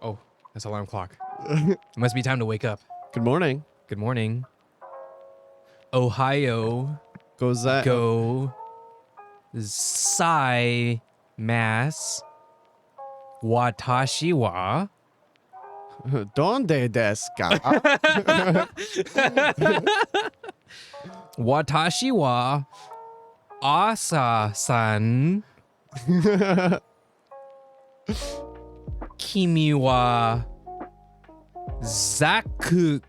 Oh, that's alarm clock. It must be time to wake up. Good morning. Good morning. Ohio. Goes that? Go. Sai. Mass. Watashi wa. Donde desu ka? Watashi wa. Asa-san. Kimi wa. Zaku-kun.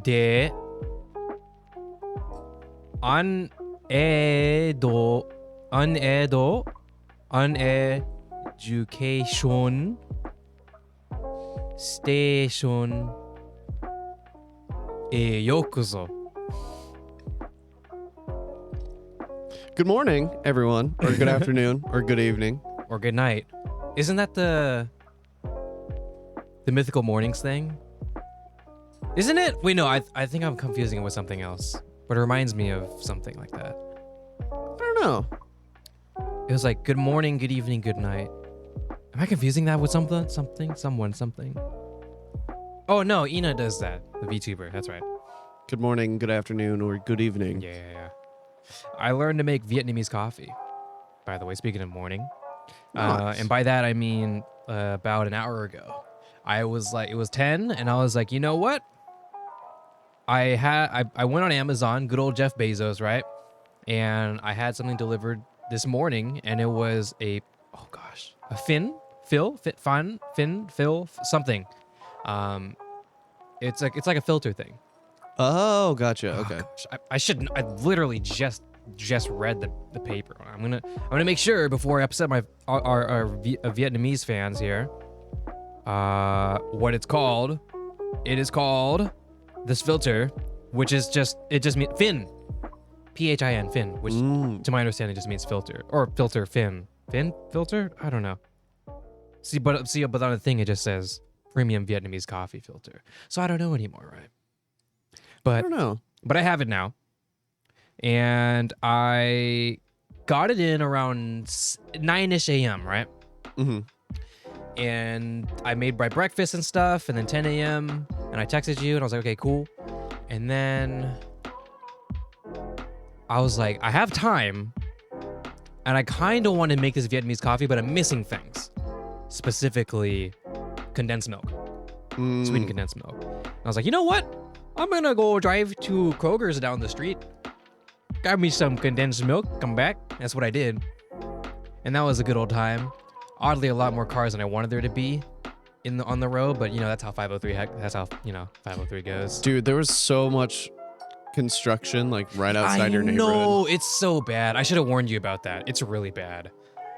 De. Uneducation Station へようこそ. Good morning, everyone, or good afternoon, or good evening. Or good night. Isn't that the mythical mornings thing? Isn't it? Wait, no, I think I'm confusing it with something else. But it reminds me of something like that. I don't know. It was like, good morning, good evening, good night. Am I confusing that with someone? Oh, no, Ina does that. The VTuber, that's right. Good morning, good afternoon, or good evening. Yeah. I learned to make Vietnamese coffee, by the way, speaking of morning. Nice. And by that, I mean about an hour ago. I was like, it was 10, and I was like, you know what? I went on Amazon, good old Jeff Bezos, right? And I had something delivered this morning, and it was a fin, something. It's like a filter thing. Oh, gotcha. Okay. Gosh, I literally just read the paper. I'm gonna make sure before I upset our Vietnamese fans here. What it's called? It is called this filter, which is just means fin, PHIN, fin, which to my understanding just means filter or filter fin filter. I don't know. But on the thing it just says premium Vietnamese coffee filter. So I don't know anymore, right? But I don't know. But I have it now, and I got it in around 9ish a.m. right? Mm-hmm. And I made my breakfast and stuff, and then 10 a.m. and I texted you, and I was like, okay, cool. And then I was like, I have time, and I kind of want to make this Vietnamese coffee, but I'm missing things, specifically condensed milk, sweetened condensed milk. And I was like, you know what? I'm gonna go drive to Kroger's down the street, grab me some condensed milk, come back. That's what I did, and that was a good old time. Oddly, a lot more cars than I wanted there to be on the road, but that's how 503 goes. Dude, there was so much construction like right outside your neighborhood. No, it's so bad. I should have warned you about that. It's really bad.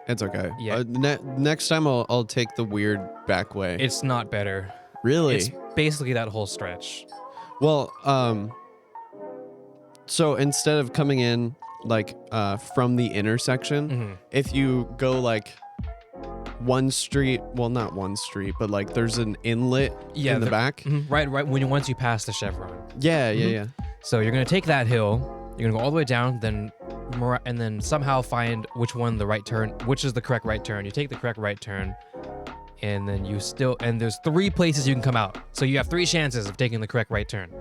It's okay. Yeah. Next time I'll take the weird back way. It's not better. Really? It's basically that whole stretch. Well, so instead of coming in like from the intersection, if you go like one street, well, not one street, but like there's an inlet in the back. Right. Once you pass the Chevron. Yeah. So you're gonna take that hill. You're gonna go all the way down, and then somehow find which is the correct right turn. You take the correct right turn, and then there's 3 places you can come out. So you have 3 chances of taking the correct right turn.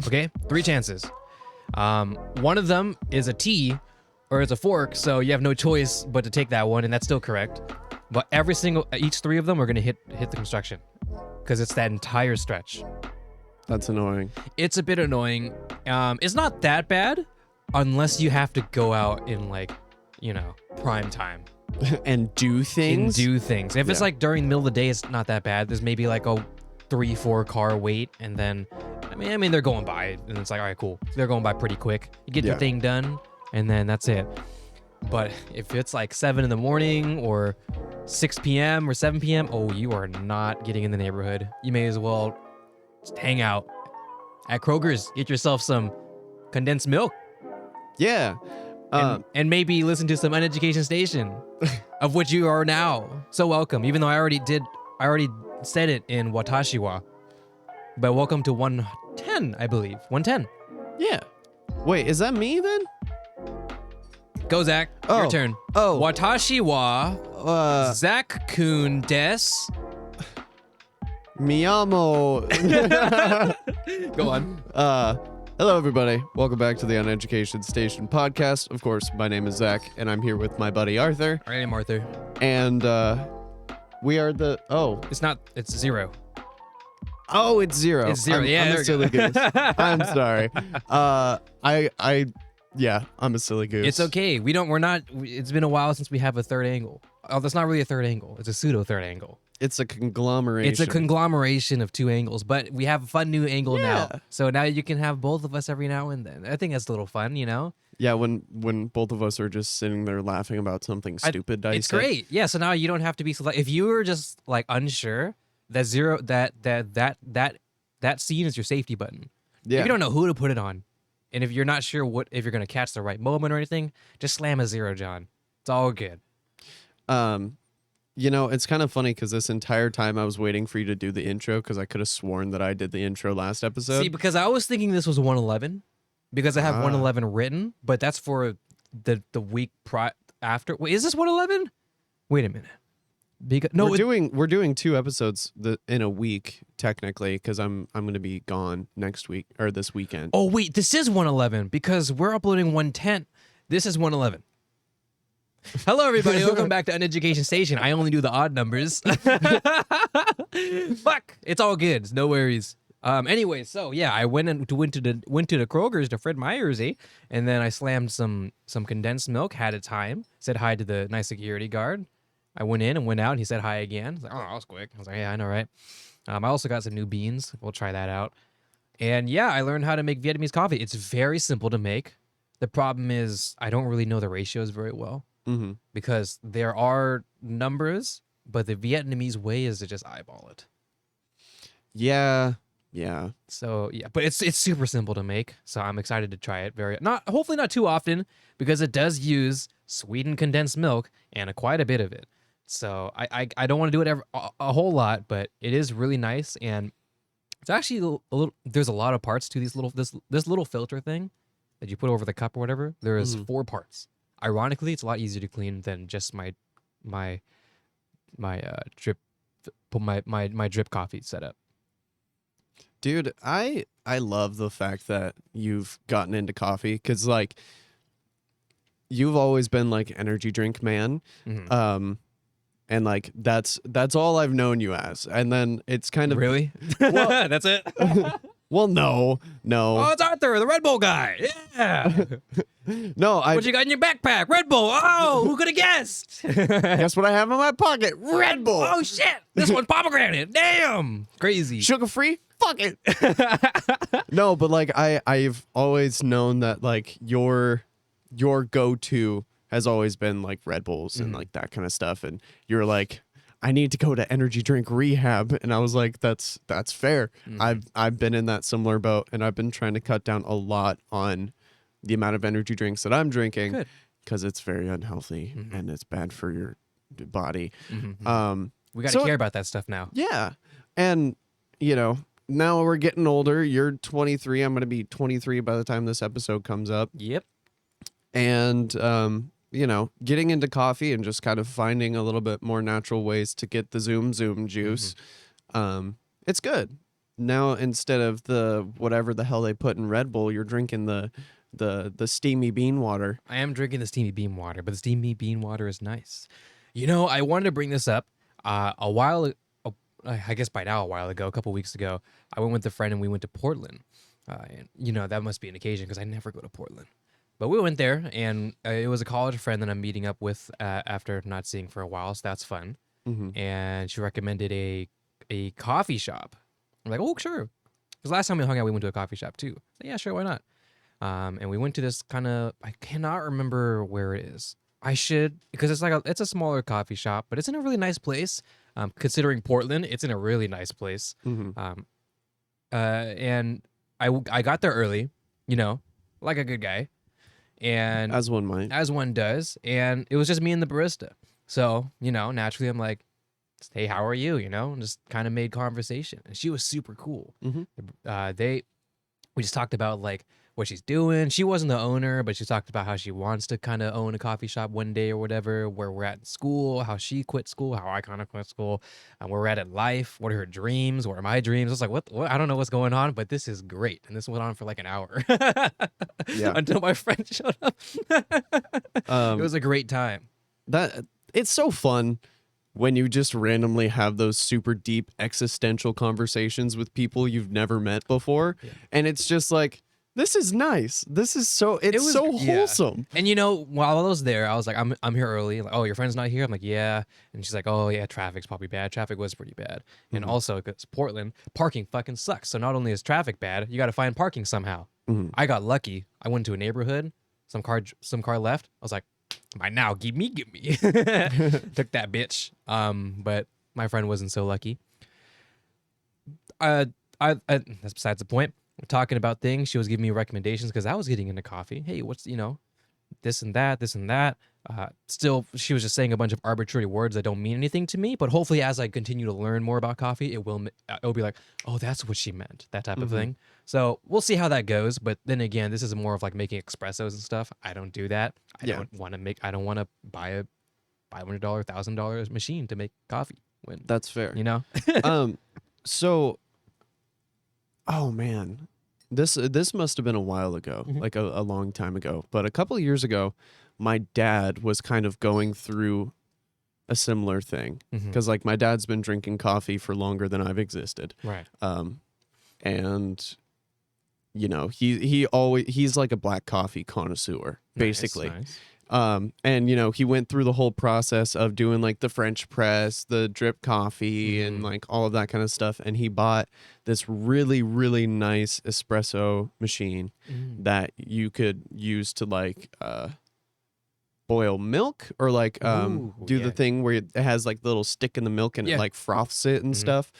Okay, 3 chances. One of them is a T, or it's a fork, so you have no choice but to take that one, and that's still correct. But each 3 of them are gonna hit the construction, because it's that entire stretch. That's annoying. It's a bit annoying. It's not that bad, unless you have to go out in prime time. And do things. If it's like during the middle of the day, it's not that bad. There's maybe like a 3-4 car wait, and then I mean they're going by, and it's like, all right, cool. They're going by pretty quick. You get your thing done, and then that's it. But if it's like 7 in the morning or 6 p.m. or 7 p.m., oh, you are not getting in the neighborhood. You may as well just hang out at Kroger's, get yourself some condensed milk. Yeah. And maybe listen to some Uneducation Station, of which you are now so welcome. Even though I already said it in Watashi wa. But welcome to 110, I believe. 110. Yeah. Wait, is that me then? Go, Zach. Oh. Your turn. Oh. Watashi wa Zach Kun des. Miyamo. Go on. Hello, everybody. Welcome back to the Uneducation Station podcast. Of course, my name is Zach, and I'm here with my buddy Arthur. I am Arthur. And we are the It's 0. Oh, it's 0. It's 0. I'm Yeah, a silly goose. I'm sorry. I'm a silly goose. It's okay. It's been a while since we have a third angle. Oh, that's not really a third angle. It's a pseudo third angle. It's a conglomeration. It's a conglomeration of 2 angles, but we have a fun new angle now. Yeah. So now you can have both of us every now and then. I think that's a little fun, you know? Yeah, when both of us are just sitting there laughing about something stupid. It's great. Yeah, so now you don't have to be if you were just like unsure, that scene is your safety button. Yeah. If you don't know who to put it on, and if you're not sure if you're gonna catch the right moment or anything, just slam a 0, John. It's all good. You know, it's kind of funny because this entire time I was waiting for you to do the intro because I could have sworn that I did the intro last episode. See, because I was thinking this was 111, because I have 111 written, but that's for the week after. Wait, is this 111? Wait a minute. We're doing 2 episodes in a week technically because I'm going to be gone next week or this weekend. Oh wait, this is 111 because we're uploading 110. This is 111. Hello, everybody. Welcome back to Uneducation Station. I only do the odd numbers. Fuck. It's all good. No worries. Anyway, so yeah, I went to the Kroger's to Fred Meyer's, and then I slammed some condensed milk. Had a time. Said hi to the nice security guard. I went in and went out, and he said hi again. I was like, oh, that was quick. I was like, yeah, I know, right? I also got some new beans. We'll try that out. And yeah, I learned how to make Vietnamese coffee. It's very simple to make. The problem is I don't really know the ratios very well. Mm-hmm. Because there are numbers, but the Vietnamese way is to just eyeball it. Yeah. So yeah, but it's super simple to make. So I'm excited to try it. Hopefully not too often, because it does use sweetened condensed milk and quite a bit of it. So I don't want to do it a whole lot, but it is really nice, and it's actually a little. There's a lot of parts to this little filter thing that you put over the cup or whatever. There is 4 parts. Ironically, it's a lot easier to clean than just my drip coffee setup. Dude, I love the fact that you've gotten into coffee because like you've always been like energy drink man. Mm-hmm. And like that's all I've known you as. And then it's kind of really well, that's it. Well, no. Oh, it's Arthur, the Red Bull guy. Yeah. No, what you got in your backpack? Red Bull. Oh, who could have guessed? Guess what I have in my pocket? Red Bull. Oh shit! This one's pomegranate. Damn, crazy. Sugar free? Fuck it. No, but like I've always known that like your go-to has always been like Red Bulls and like that kind of stuff, and you're like, I need to go to energy drink rehab, and I was like, that's fair. I've been in that similar boat, and I've been trying to cut down a lot on the amount of energy drinks that I'm drinking because it's very unhealthy and it's bad for your body. We got to care about that stuff now. Yeah, and you know, now we're getting older. You're 23. I'm going to be 23 by the time this episode comes up. Yep. And you know, getting into coffee and just kind of finding a little bit more natural ways to get the zoom juice. It's good. Now, instead of the whatever the hell they put in Red Bull, you're drinking the steamy bean water. I am drinking the steamy bean water, but the steamy bean water is nice. You know, I wanted to bring this up a while, I guess by now a while ago, a couple weeks ago. I went with a friend and we went to Portland. And, you know, that must be an occasion because I never go to Portland. But we went there, and it was a college friend that I'm meeting up with after not seeing for a while, so that's fun. And she recommended a coffee shop. I'm like, oh, sure. Because last time we hung out, we went to a coffee shop too. So, yeah, sure, why not? And we went to this kind of, I cannot remember where it is. I should, because it's a smaller coffee shop, but it's in a really nice place. Considering Portland, it's in a really nice place. And I got there early, you know, like a good guy. And as one might, as one does, and it was just me and the barista. So, you know, naturally I'm like, hey, how are you? You know, and just kind of made conversation. And she was super cool. We just talked about like what she's doing. She wasn't the owner, but she talked about how she wants to kind of own a coffee shop one day or whatever, where we're at in school, how she quit school, how I kind of quit school, and where we're at in life. What are her dreams? What are my dreams? I was like, what? I don't know what's going on, but this is great. And this went on for like an hour Yeah. until my friend showed up. It was a great time. That it's so fun when you just randomly have those super deep existential conversations with people you've never met before. Yeah. And it's just like, this is nice. This is so, it's so wholesome. And you know, while I was there, I was like, I'm here early. Like, oh, your friend's not here? I'm like, yeah. And she's like, oh yeah, traffic's probably bad. Traffic was pretty bad. And also, because Portland, parking fucking sucks. So not only is traffic bad, you got to find parking somehow. I got lucky. I went to a neighborhood. Some car left. I was like, by now, give me. Took that bitch. But my friend wasn't so lucky. That's besides the point. We're talking about things. She was giving me recommendations because I was getting into coffee. Hey, what's this and that. Still, she was just saying a bunch of arbitrary words that don't mean anything to me. But hopefully, as I continue to learn more about coffee, it'll be like, oh, that's what she meant. That type of thing. So we'll see how that goes. But then again, this is more of like making espressos and stuff. I don't do that. I don't want to buy a $500, $1,000 machine to make coffee. When That's fair. you know. So, oh man, this must have been a while ago, like a long time ago. But a couple of years ago, my dad was kind of going through a similar thing because like my dad's been drinking coffee for longer than I've existed. Right. And you know, he's like a black coffee connoisseur, basically. Nice. And you know, he went through the whole process of doing like the French press, the drip coffee, and like all of that kind of stuff. And he bought this really, really nice espresso machine that you could use to like boil milk or like do the thing where it has like the little stick in the milk and it like froths it and stuff.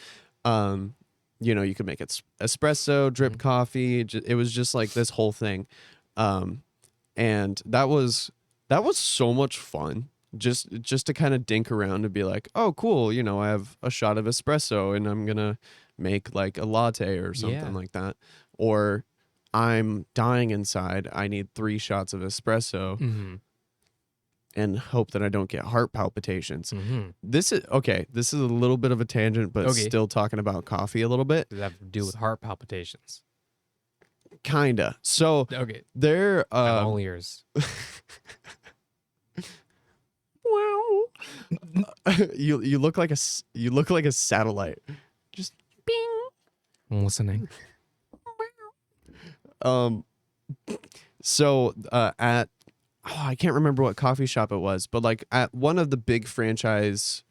You know, you could make it espresso, drip coffee. It was just like this whole thing. And that was so much fun just to kind of dink around and be like, oh, cool. You know, I have a shot of espresso and I'm going to make like a latte or something like that. Or I'm dying inside. I need 3 shots of espresso and hope that I don't get heart palpitations. This is a little bit of a tangent, but still talking about coffee a little bit. Does that have to do with heart palpitations? Kinda. So there I'm all ears. Wow. You look like a satellite. Just bing. I'm listening. So at I can't remember what coffee shop it was, but like at one of the big franchise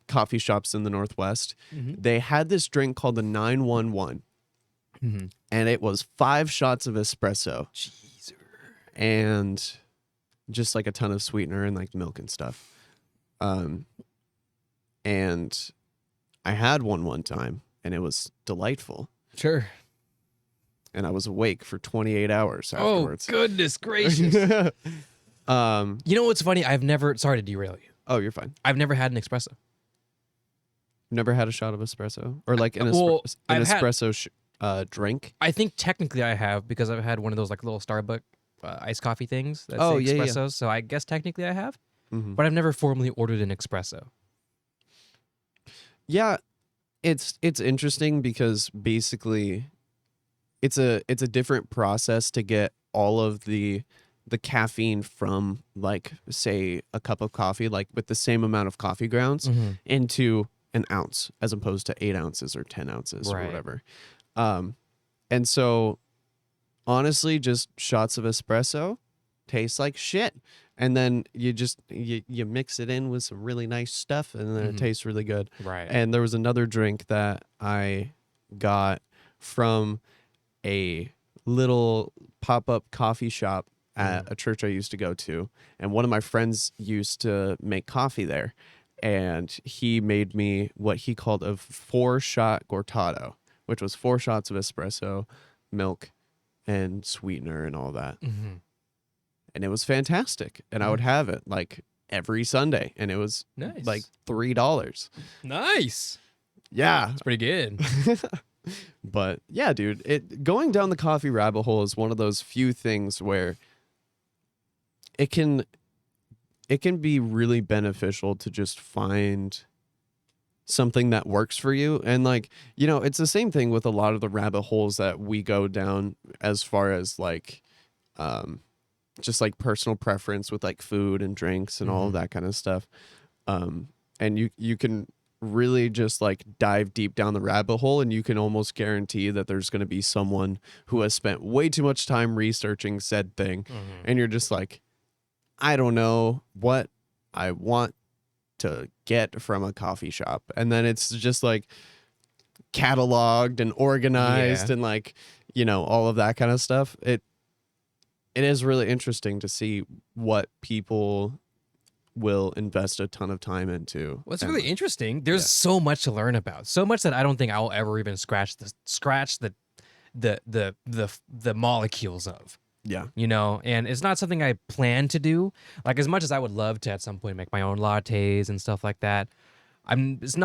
coffee shops in the Northwest, they had this drink called the 911. And it was 5 shots of espresso. Jeez. And just like a ton of sweetener and like milk and stuff. And I had one time and it was delightful. Sure. And I was awake for 28 hours afterwards. Oh, goodness gracious. You know what's funny? Sorry to derail you. Oh, you're fine. I've never had an espresso. Never had a shot of espresso? Or like an espresso drink? I think technically I have because I've had one of those like little Starbucks iced coffee things that say espressos. Yeah. So I guess technically I have. But I've never formally ordered an espresso. Yeah, it's interesting because basically it's a different process to get all of the caffeine from like say a cup of coffee, like with the same amount of coffee grounds into an ounce as opposed to 8 ounces or 10 ounces or whatever. And so honestly, just shots of espresso taste like shit. And then you just you mix it in with some really nice stuff and then it tastes really good. Right. And there was another drink that I got from a little pop-up coffee shop at a church I used to go to. And one of my friends used to make coffee there. And he made me what he called a 4-shot cortado, which was 4 shots of espresso, milk, and sweetener and all that. And it was fantastic. And I would have it like every Sunday. And it was like $3. Nice. Yeah. It's pretty good. But yeah, dude, going down the coffee rabbit hole is one of those few things where it can be really beneficial to just find something that works for you. And like, it's the same thing with a lot of the rabbit holes that we go down as far as like just like personal preference with like food and drinks and all of that kind of stuff. And you can really just like dive deep down the rabbit hole, and you can almost guarantee that there's going to be someone who has spent way too much time researching said thing. And you're just like, I don't know what I want to get from a coffee shop. And then it's just like cataloged and organized and like, all of that kind of stuff. It is really interesting to see what people will invest a ton of time into. Well, it's really interesting. There's so much to learn about. So much that I don't think I'll ever even scratch the molecules of. Yeah. And it's not something I plan to do. Like, as much as I would love to at some point make my own lattes and stuff like that, it's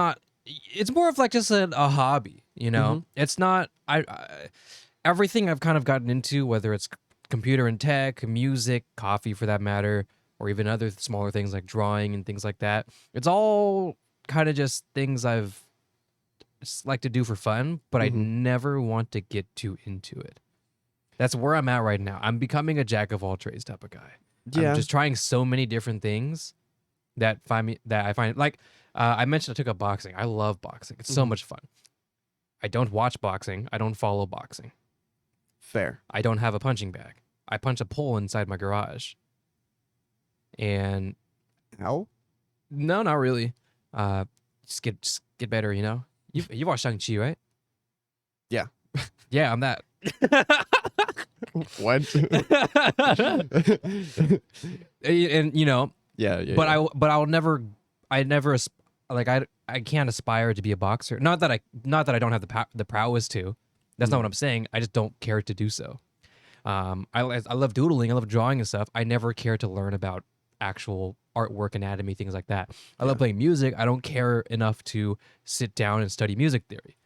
more of like just a hobby, It's not, everything I've kind of gotten into, whether it's computer and tech, music, coffee for that matter, or even other smaller things like drawing and things like that. It's all kind of just things I've just like to do for fun, but I never want to get too into it. That's where I'm at right now. I'm becoming a jack of all trades type of guy. Yeah. I'm just trying so many different things that I find like I mentioned I took up boxing. I love boxing. It's so much fun. I don't watch boxing. I don't follow boxing. Fair. I don't have a punching bag. I punch a pole inside my garage. And how? No, not really. Just get better, You've watched Shang-Chi, right? Yeah. Yeah, I'm that. What? And Yeah. But I'll never like I can't aspire to be a boxer. Not that I don't have the prowess to. That's not what I'm saying. I just don't care to do so. I love doodling. I love drawing and stuff. I never care to learn about actual artwork, anatomy, things like that. I love playing music. I don't care enough to sit down and study music theory.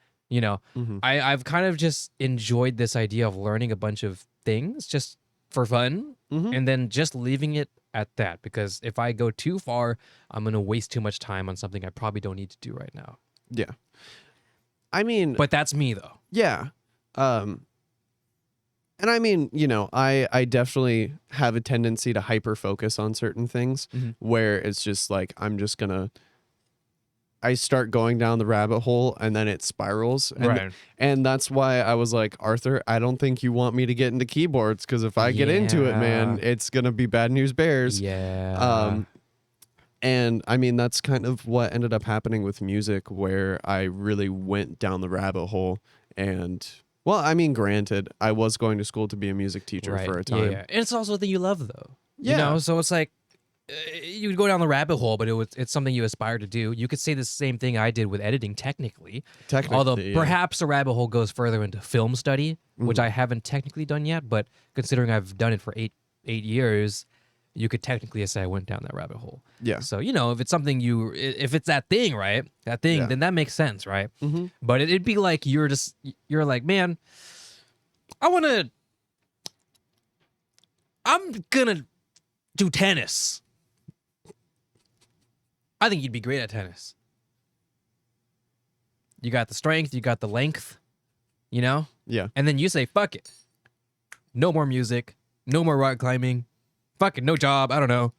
I've kind of just enjoyed this idea of learning a bunch of things just for fun and then just leaving it at that, because if I go too far, I'm going to waste too much time on something I probably don't need to do right now. Yeah. I mean, but that's me though. Yeah. And I mean, I definitely have a tendency to hyper focus on certain things where it's just like, I start going down the rabbit hole and then it spirals. And that's why I was like, Arthur, I don't think you want me to get into keyboards, because if I get into it, man, it's going to be bad news bears. Yeah. And I mean, that's kind of what ended up happening with music, where I really went down the rabbit hole. And well, I mean, granted, I was going to school to be a music teacher for a time. Yeah. And it's also a thing you love though. Yeah. So it's like, you would go down the rabbit hole, but it's something you aspire to do. You could say the same thing I did with editing, technically. Although perhaps the rabbit hole goes further into film study, which I haven't technically done yet. But considering I've done it for eight years, you could technically say I went down that rabbit hole. Yeah. So if it's something if it's that thing, right? That thing, then that makes sense, right? But it'd be like you're like, man, I'm gonna do tennis. I think you'd be great at tennis. You got the strength, you got the length, Yeah. And then you say, fuck it. No more music, no more rock climbing, fuck it, no job, I don't know.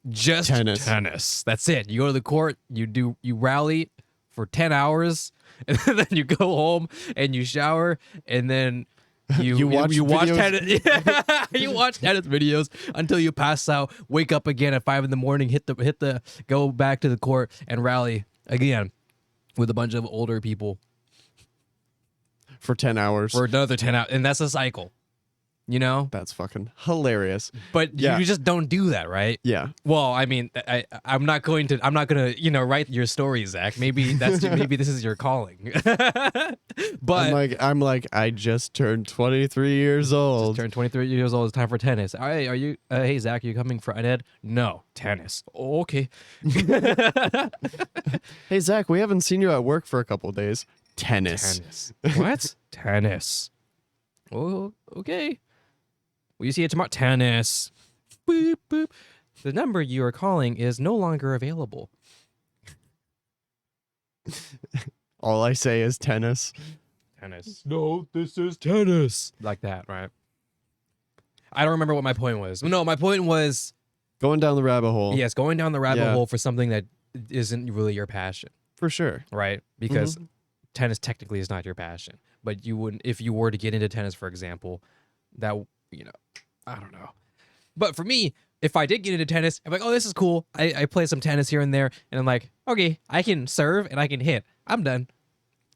Just tennis. That's it. You go to the court, you rally for 10 hours, and then you go home and you shower, and then you watch tennis. You watch tennis videos until you pass out. Wake up again at 5 a.m. Go back to the court and rally again with a bunch of older people for 10 hours. For another 10 hours, and that's a cycle. That's fucking hilarious. But you just don't do that, right? Yeah. Well, I mean, I'm not gonna write your story, Zach. Maybe maybe this is your calling. But I'm like I just turned 23 years old. Just turned 23 years old. It's time for tennis. All right, are you? Hey, Zach, are you coming for Uned? No, tennis. Oh, okay. Hey, Zach, we haven't seen you at work for a couple of days. Tennis. Tennis. What? Tennis. Oh, okay. Will you see it tomorrow? Tennis. Boop, boop. The number you are calling is no longer available. All I say is tennis. Tennis. No, this is tennis. Like that, right? I don't remember what my point was. No, my point was, Going down the rabbit hole. yes, going down the rabbit Yeah. hole for something that isn't really your passion, For sure. right? Because tennis technically is not your passion. But you wouldn't, if you were to get into tennis, for example, that, you know, I don't know. But for me, if I did get into tennis, I'm like, oh, this is cool. I play some tennis here and there. And I'm like, okay, I can serve and I can hit. I'm done.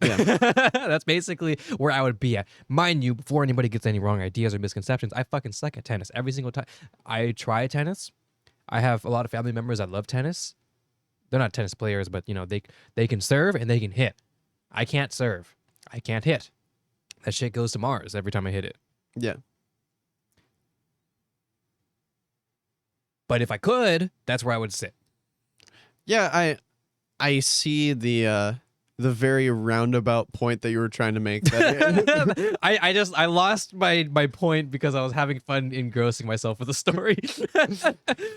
Yeah. That's basically where I would be at. Mind you, before anybody gets any wrong ideas or misconceptions, I fucking suck at tennis every single time. I try tennis. I have a lot of family members that love tennis. They're not tennis players, but you know, they can serve and they can hit. I can't serve. I can't hit. That shit goes to Mars every time I hit it. Yeah. But if I could, that's where I would sit. Yeah, I see the very roundabout point that you were trying to make. That I lost my point because I was having fun engrossing myself with the story.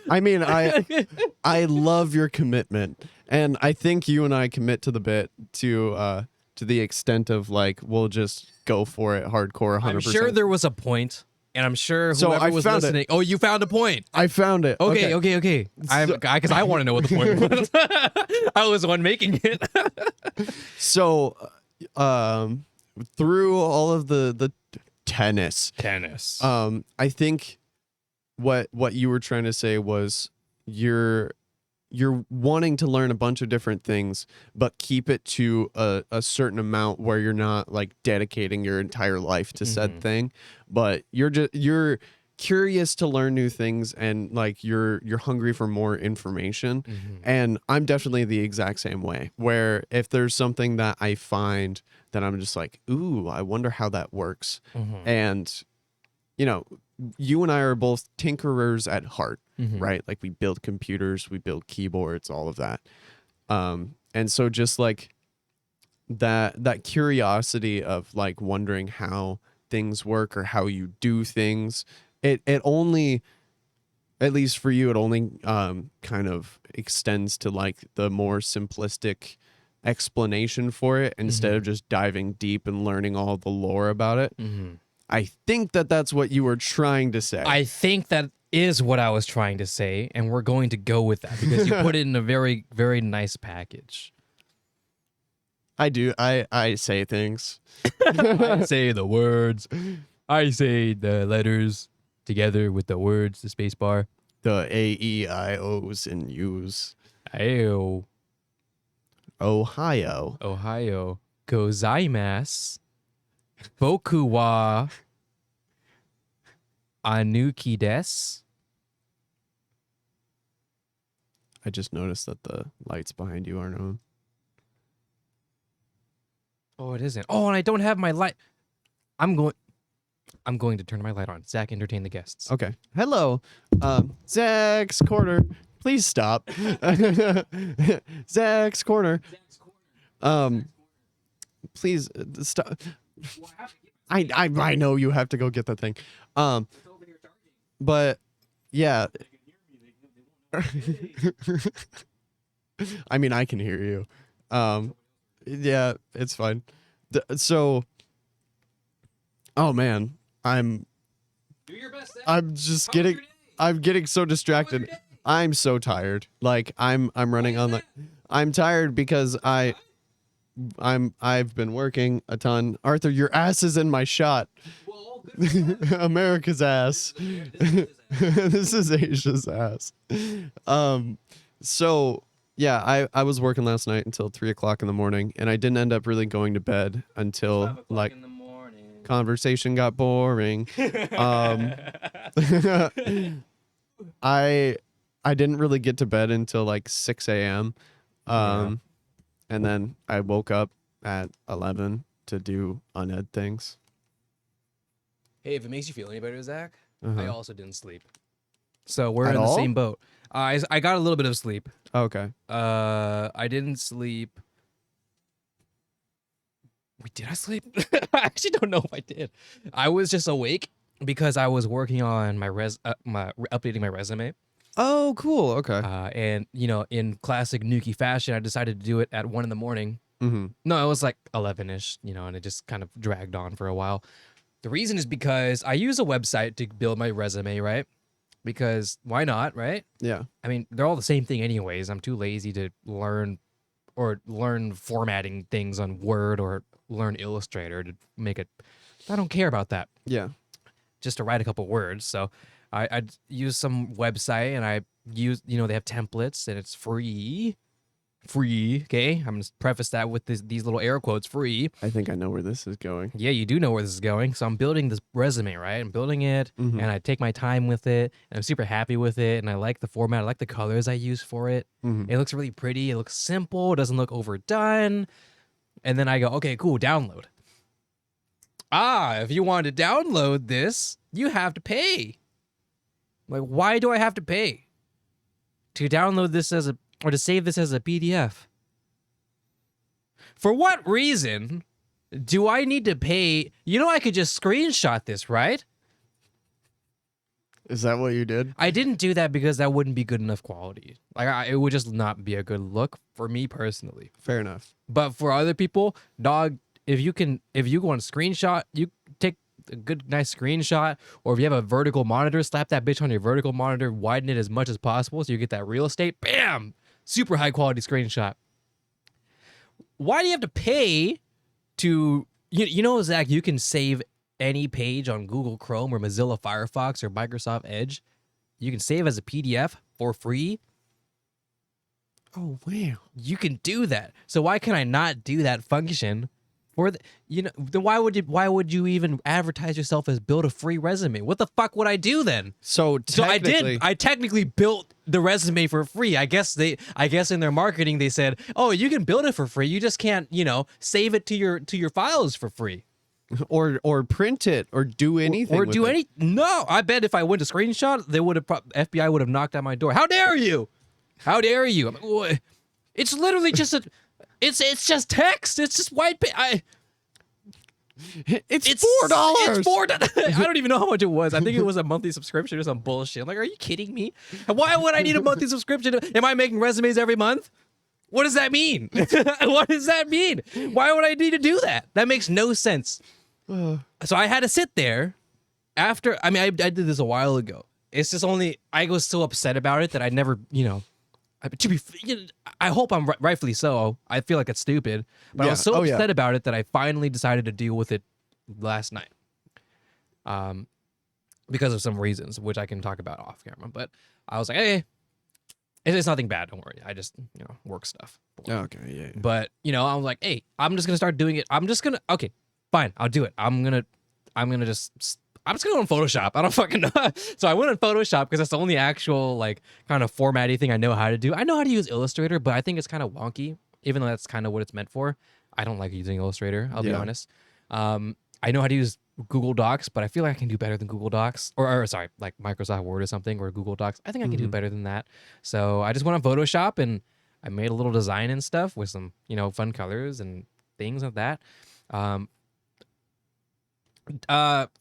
I mean, I love your commitment, and I think you and I commit to the bit to the extent of like we'll just go for it hardcore 100%. I'm sure there was a point, and I'm sure So whoever I was found it. listening. Oh, you found a point. I found it. Okay. Because I want to know what the point was. I was the one making it. So, through all of the tennis, I think what you were trying to say was you're wanting to learn a bunch of different things, but keep it to a certain amount where you're not like dedicating your entire life to said thing, but you're curious to learn new things and like you're hungry for more information. And I'm definitely the exact same way, where if there's something that I find that I'm just like, ooh, I wonder how that works. And you know, you and I are both tinkerers at heart, right? Like we build computers, we build keyboards, all of that. And so just like that curiosity of like wondering how things work or how you do things, it only, at least for you, it only kind of extends to like the more simplistic explanation for it instead of just diving deep and learning all the lore about it. I think that's what you were trying to say. I think that is what I was trying to say, and we're going to go with that because you put it in a very, very nice package. I do. I say things. I say the words. I say the letters together with the words, the space bar. The A-E-I-O's and U's. Ayo. Ohio. Gozaimasu. Boku wa Anuki desu. I just noticed that the lights behind you aren't on. Oh, it isn't. Oh, and I don't have my light. I'm going to turn my light on. Zach, entertain the guests. Okay. Hello. Zach's Corner. Please stop. Zach's Corner. Please stop. I know you have to go get that thing. But yeah. I mean, I can hear you. Yeah, it's fine. So, oh man, Do your best, Zach. I'm getting so distracted. I'm so tired. Like I'm running on like I'm tired because I've been working a ton. Arthur, your ass is in my shot. Well, America's ass. This is Asia's ass. So yeah, I was working last night until 3:00 in the morning, and I didn't end up really going to bed until like in the morning. conversation got boring. I didn't really get to bed until like 6 a.m. And then I woke up at 11 to do Uned things. Hey, if it makes you feel any better, Zach, I Uh-huh. also didn't sleep. So we're At in the all? same boat. I got a little bit of sleep. Okay. I didn't sleep Wait, did I sleep? I actually don't know if I did. I was just awake because I was working on updating my resume. Oh, cool. Okay. And in classic Nuki fashion, I decided to do it at 1 in the morning. Mm-hmm. No, it was like 11ish, and it just kind of dragged on for a while. The reason is because I use a website to build my resume, right? Because why not, right? Yeah. I mean, they're all the same thing anyways. I'm too lazy to learn formatting things on Word or learn Illustrator to make it. I don't care about that. Yeah. Just to write a couple words. So I use some website and I use, they have templates and it's free. Free, okay? I'm going to preface that with these little air quotes, free. I think I know where this is going. Yeah, you do know where this is going. So I'm building this resume, right? I'm building it and I take my time with it and I'm super happy with it and I like the format. I like the colors I use for it. It looks really pretty. It looks simple. It doesn't look overdone. And then I go, okay, cool, download. If you want to download this, you have to pay. Like, why do I have to pay to download this or to save this as a PDF? For what reason do I need to pay? I could just screenshot this, right? Is that what you did? I didn't do that because that wouldn't be good enough quality. Like, it would just not be a good look for me personally. Fair enough. But for other people, dog, if you want to screenshot, you take a good, nice screenshot, or if you have a vertical monitor, slap that bitch on your vertical monitor, widen it as much as possible so you get that real estate. Bam! Super high quality screenshot. Why do you have to pay to, Zach, you can save any page on Google Chrome or Mozilla Firefox or Microsoft Edge. You can save as a PDF for free. Oh, wow. You can do that. So why can I not do that function? Then why would you even advertise yourself as build a free resume? What the fuck would I do then? So I technically built the resume for free. I guess in their marketing they said, "Oh, you can build it for free. You just can't, save it to your files for free." Or print it or do anything. Or do any. No, I bet if I went to screenshot, FBI would have knocked on my door. How dare you? How dare you? I'm like, what? It's literally just It's just text. It's just white paper. It's $4. It's $4. I don't even know how much it was. I think it was a monthly subscription or some bullshit. I'm like, are you kidding me? Why would I need a monthly subscription? Am I making resumes every month? What does that mean? What does that mean? Why would I need to do that? That makes no sense. So I had to sit there after. I mean, I did this a while ago. It's just I was so upset about it that I never, I hope I'm rightfully so. I feel like it's stupid, but I was so upset about it that I finally decided to deal with it last night. Because of some reasons, which I can talk about off camera. But I was like, hey, it's nothing bad. Don't worry. I just, work stuff. Okay, yeah. But, I was like, hey, I'm just going to start doing it. Okay, fine. I'll do it. I'm just gonna go on Photoshop. I don't fucking know. So I went on Photoshop because that's the only actual kind of formatty thing I know how to do. I know how to use Illustrator, but I think it's kind of wonky, even though that's kind of what it's meant for. I don't like using Illustrator, I'll be honest. I know how to use Google Docs, but I feel like I can do better than Google Docs. Or sorry, like Microsoft Word or something, or Google Docs. I think I can do better than that. So I just went on Photoshop and I made a little design and stuff with some, fun colors and things like that.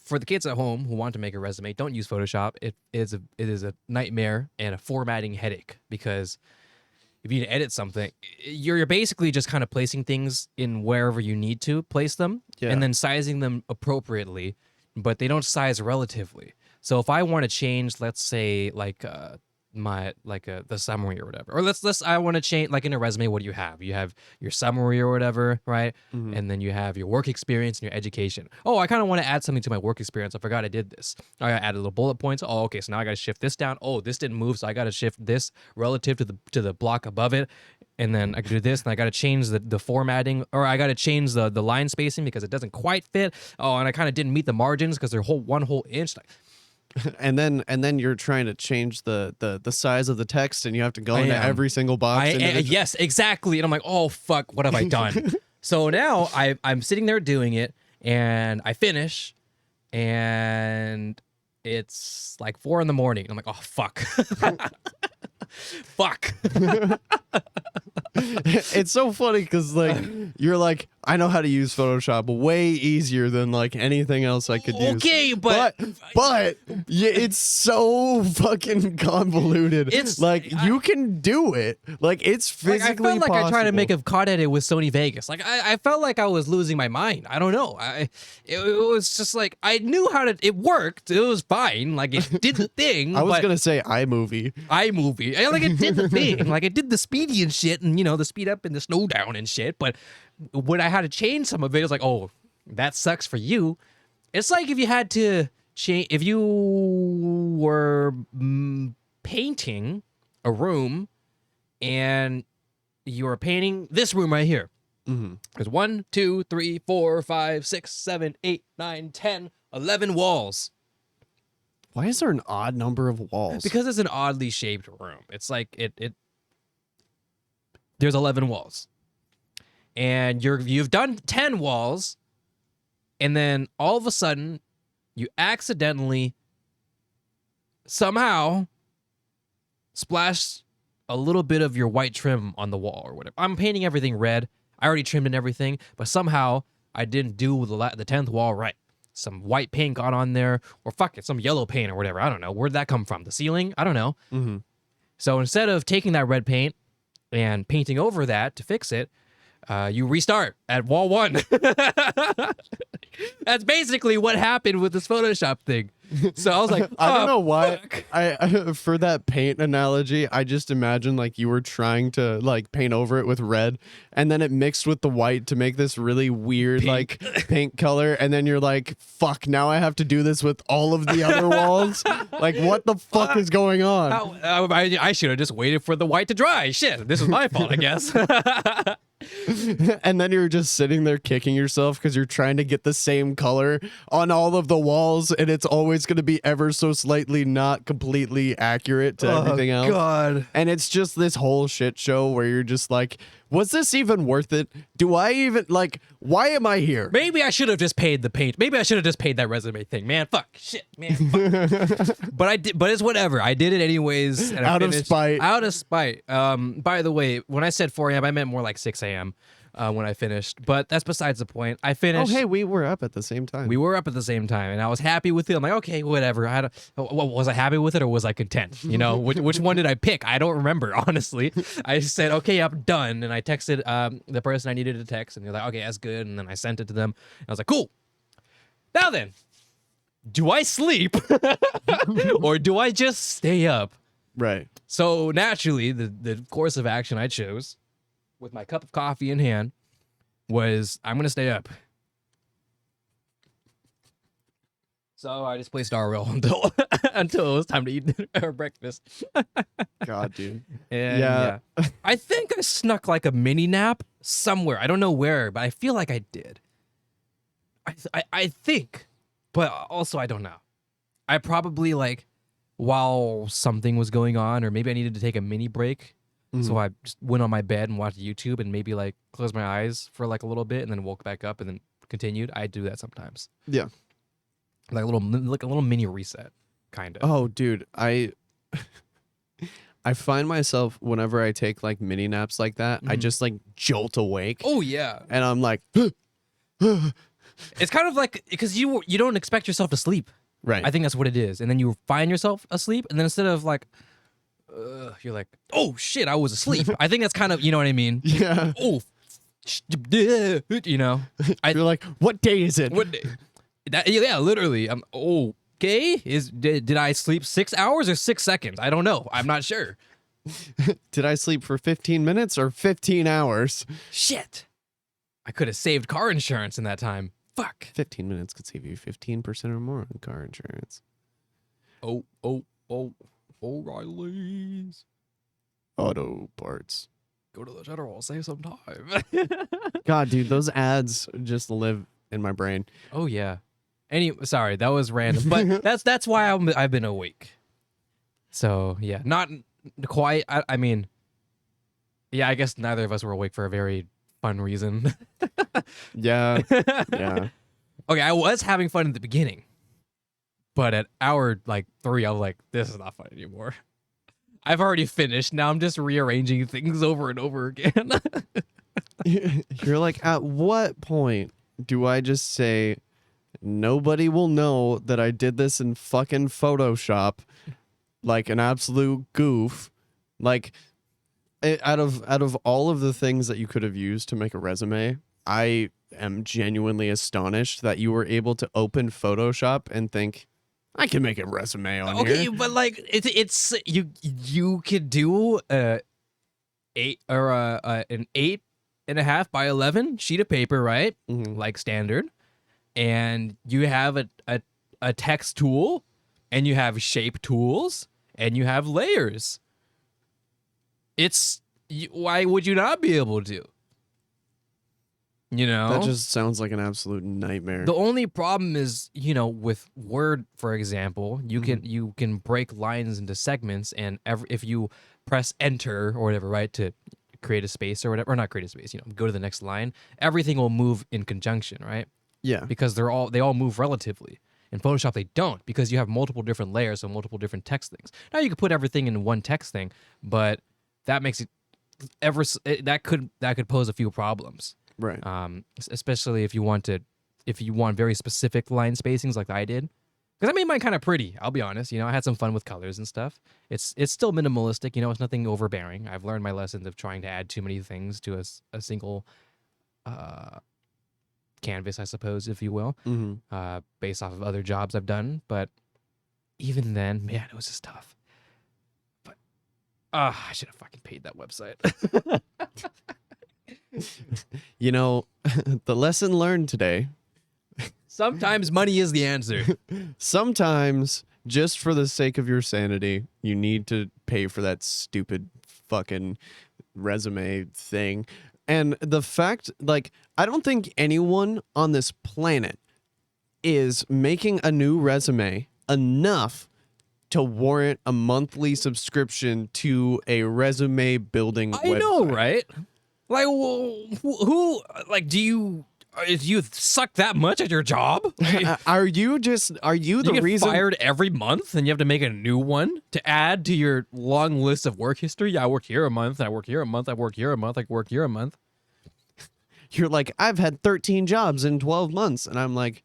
For the kids at home who want to make a resume, don't use Photoshop. It is a nightmare and a formatting headache, because if you need to edit something, you're basically just kind of placing things in wherever you need to place them, and then sizing them appropriately, but they don't size relatively. So if I want to change, let's say the summary or whatever, or I want to change, like in a resume, what do you have? You have your summary or whatever, right? And then you have your work experience and your education. Oh, I kind of want to add something to my work experience. I forgot I did this. I added little bullet points. Oh, okay, so now I got to shift this down. Oh, this didn't move, so I got to shift this relative to the block above it. And then I can do this, and I got to change the formatting, or I got to change the line spacing because it doesn't quite fit. Oh, and I kind of didn't meet the margins because they're one whole inch. And then you're trying to change the size of the text, and you have to go into every single box. Yes, exactly. And I'm like, oh fuck, what have I done? So now I'm sitting there doing it, and I finish, and it's like 4 a.m. I'm like, oh fuck, fuck. It's so funny because like you're like, I know how to use Photoshop way easier than like anything else I could use. Okay, but yeah, it's so fucking convoluted. It's like you can do it. Like it's like, physically I felt like I tried to make possible. a COD edit with Sony Vegas. Like I felt like I was losing my mind. I don't know. It was just like I knew how to. It worked. It was fine. Like it did the thing. I was but gonna say iMovie. iMovie. Like it did the thing. Like it did the speedy and shit, and the speed up and the slow down and shit. But when I had to change some of it, it's like, oh, that sucks for you. It's like if you had to change, if you were painting a room and you were painting this room right here. Mm-hmm. There's 1, 2, 3, 4, 5, 6, 7, 8, 9, 10, 11 walls. Why is there an odd number of walls? Because it's an oddly shaped room. It's like there's 11 walls. And you've done 10 walls, and then all of a sudden you accidentally somehow splash a little bit of your white trim on the wall or whatever. I'm painting everything red. I already trimmed and everything, but somehow I didn't do the 10th wall right. Some white paint got on there, or fuck it, some yellow paint or whatever. I don't know. Where'd that come from? The ceiling? I don't know. Mm-hmm. So instead of taking that red paint and painting over that to fix it, you restart at wall 1. That's basically what happened with this Photoshop thing. So I was like, I don't know why. Fuck. I for that paint analogy, I just imagine like you were trying to like paint over it with red, and then it mixed with the white to make this really weird like pink color, and then you're like, "Fuck! Now I have to do this with all of the other walls." Like, what the fuck is going on? I should have just waited for the white to dry. Shit, this is my fault, I guess. And then you're just sitting there kicking yourself because you're trying to get the same color on all of the walls, and it's always going to be ever so slightly not completely accurate to everything else. God. And it's just this whole shit show where you're just like, was this even worth it? Do I even like, why am I here? Maybe I should have just paid the paint. Maybe I should have just paid that resume thing. Man, fuck. Shit, man. Fuck. But I did, but it's whatever. I did it anyways. And I Out of finished. spite. Out of spite. By the way, when I said 4 a.m., I meant more like 6 a.m. When I finished. But that's besides the point. I Oh, finished. hey, we were up at the same time. We were up at the same time, and I was happy with it. I'm like, okay, whatever. Was I happy with it, or was I content? You know, which one did I pick? I don't remember, honestly. I said, okay, I'm done, and I texted the person I needed to text, and they're like, okay, that's good, and then I sent it to them. And I was like, cool. Now then, do I sleep, or do I just stay up? Right. So naturally, the course of action I chose, with my cup of coffee in hand, was I'm gonna stay up. So I just played Star Rail until it was time to eat our breakfast. God, dude. And Yeah. I think I snuck like a mini nap somewhere. I don't know where, but I feel like I did. I think, but also I don't know. I probably like while something was going on, or maybe I needed to take a mini break. So I just went on my bed and watched YouTube and maybe like closed my eyes for like a little bit and then woke back up and then continued. I do that sometimes. Yeah. Like a little mini reset, kind of. Oh, dude, I find myself whenever I take like mini naps like that, I just like jolt awake, Oh yeah. and I'm like, It's kind of like because you don't expect yourself to sleep. right. I think that's what it is. And then you find yourself asleep, and then instead of like you're like, oh shit, I was asleep. I think that's kind of, you know what I mean? Yeah. Oh, you know. You're like, what day is it? What? Yeah, literally. I'm okay. Did I sleep 6 hours or 6 seconds? I don't know. I'm not sure. Did I sleep for 15 minutes or 15 hours? Shit. I could have saved car insurance in that time. Fuck. 15 minutes could save you 15% or more on car insurance. Oh, O'Reilly's. Auto parts. Go to the general, save some time. God, dude, those ads just live in my brain. Oh yeah. Sorry, that was random, but that's why I've been awake. So yeah, not quite. I mean, yeah, I guess neither of us were awake for a very fun reason. Yeah. Yeah. Okay, I was having fun at the beginning, but at hour like 3, I was like, this is not fun anymore. I've already finished. Now I'm just rearranging things over and over again. You're like, at what point do I just say nobody will know that I did this in fucking Photoshop like an absolute goof? Like, out of all of the things that you could have used to make a resume, I am genuinely astonished that you were able to open Photoshop and think, I can make a resume on Okay, here. but like it's you could do an 8.5 by 11 sheet of paper, right? Mhm. Like standard, and you have a text tool, and you have shape tools, and you have layers. Why would you not be able to? You know, That just sounds like an absolute nightmare. the only problem is, with Word, for example, you can break lines into segments, and if you press Enter or whatever, right, to create a space or whatever, or not create a space, go to the next line, everything will move in conjunction, right? Yeah. Because they all move relatively. In Photoshop, they don't, because you have multiple different layers and multiple different text things. Now you could put everything in one text thing, but that makes it that could pose a few problems. Right. Especially if you want very specific line spacings like I did, because I made mine kind of pretty. I'll be honest. I had some fun with colors and stuff. It's still minimalistic. It's nothing overbearing. I've learned my lessons of trying to add too many things to a single canvas, I suppose, if you will, based off of other jobs I've done. But even then, man, it was just tough. But I should have fucking paid that website. The lesson learned today, Sometimes money is the answer. sometimes just for the sake of your sanity, you need to pay for that stupid fucking resume thing. And the fact, like, I don't think anyone on this planet is making a new resume enough to warrant a monthly subscription to a resume building website. I know, right? Like, who like, do you suck that much at your job? Are you the You get reason? fired every month, and you have to make a new one to add to your long list of work history? Yeah, I worked here a month. I worked here a month. I worked here a month. I worked here a month. You're like, I've had 13 jobs in 12 months. And I'm like,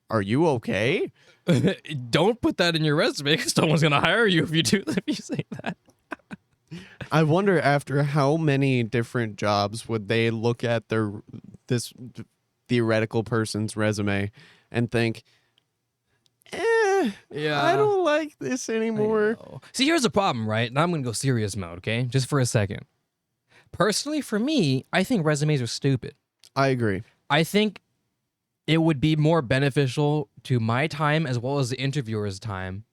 are you okay? Don't put that in your resume, because someone's gonna hire you if you say that. I wonder after how many different jobs would they look at this theoretical person's resume and think, Yeah, I don't like this anymore. See, here's the problem, right? Now I'm gonna go serious mode, okay? Just for a second. Personally, for me, I think resumes are stupid. I agree. I think it would be more beneficial to my time as well as the interviewer's time.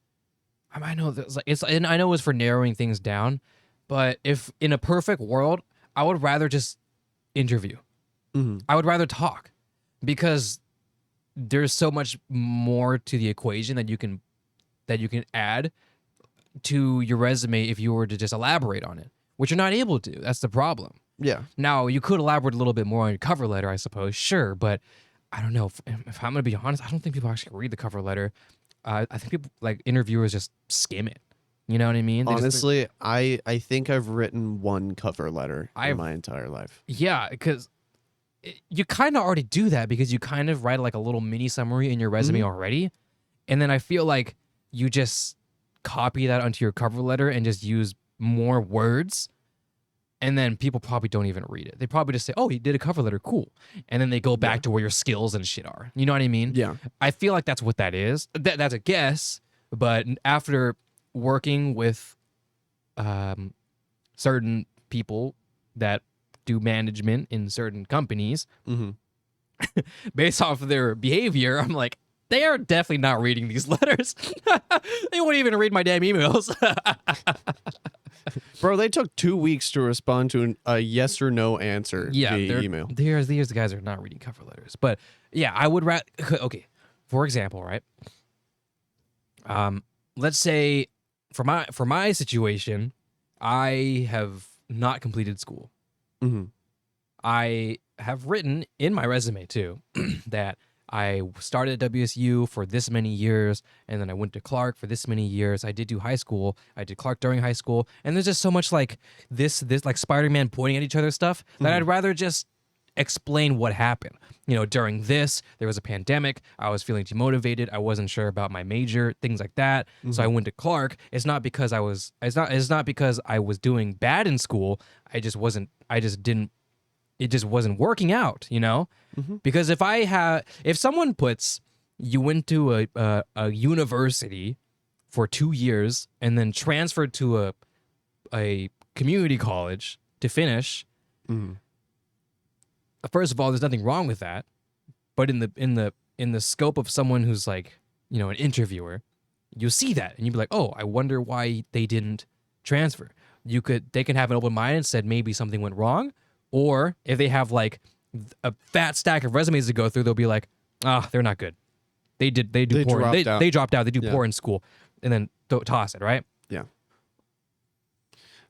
I know and I know it's for narrowing things down, but if in a perfect world, I would rather just interview. I would rather talk, because there's so much more to the equation that you can add to your resume if you were to just elaborate on it, which you're not able to. That's the problem. Yeah. Now, you could elaborate a little bit more on your cover letter, I suppose, sure, but I don't know. If I'm going to be honest, I don't think people actually read the cover letter. I think people, like interviewers, just skim it. You know what I mean? Honestly, I think I've written one cover letter in my entire life. Yeah, because you kind of already do that, because you kind of write like a little mini summary in your resume already. And then I feel like you just copy that onto your cover letter and just use more words. And then people probably don't even read it. They probably just say, oh, he did a cover letter, cool. And then they go back to where your skills and shit are. You know what I mean? Yeah. I feel like that's what that is. That's a guess. But after working with certain people that do management in certain companies, based off of their behavior, I'm like, they are definitely not reading these letters. They wouldn't even read my damn emails. Bro, they took 2 weeks to respond to a yes or no answer via email. These guys are not reading cover letters. But yeah, I would rather. Okay, for example, right? Let's say for my situation, I have not completed school. I have written in my resume too that I started at WSU for this many years, and then I went to Clark for this many years. I did do high school. I did Clark during high school, and there's just so much like this like Spider-Man pointing at each other stuff that I'd rather just explain what happened. You know, during this, there was a pandemic. I was feeling demotivated. I wasn't sure about my major, things like that. So I went to Clark. It's not because I was doing bad in school. It just wasn't working out, you know? Because if someone puts you into a university for 2 years and then transferred to a community college to finish, first of all, there's nothing wrong with that. But in the scope of someone who's like, you know, an interviewer, you see that and you'd be like, oh, I wonder why they didn't transfer. They can have an open mind and said maybe something went wrong. Or if they have like a fat stack of resumes to go through, they'll be like, they're not good. They do poor. They dropped out. They do poor in school, and then toss it, right? Yeah.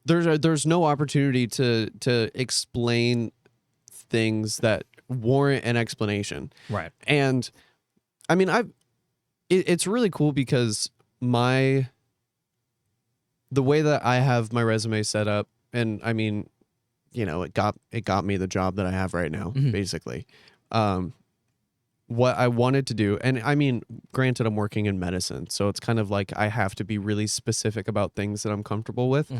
There's no opportunity to explain things that warrant an explanation. Right. And I mean, it's really cool because the way that I have my resume set up, and I mean, you know, it got me the job that I have right now, basically. What I wanted to do, and I mean, granted, I'm working in medicine, so it's kind of like I have to be really specific about things that I'm comfortable with.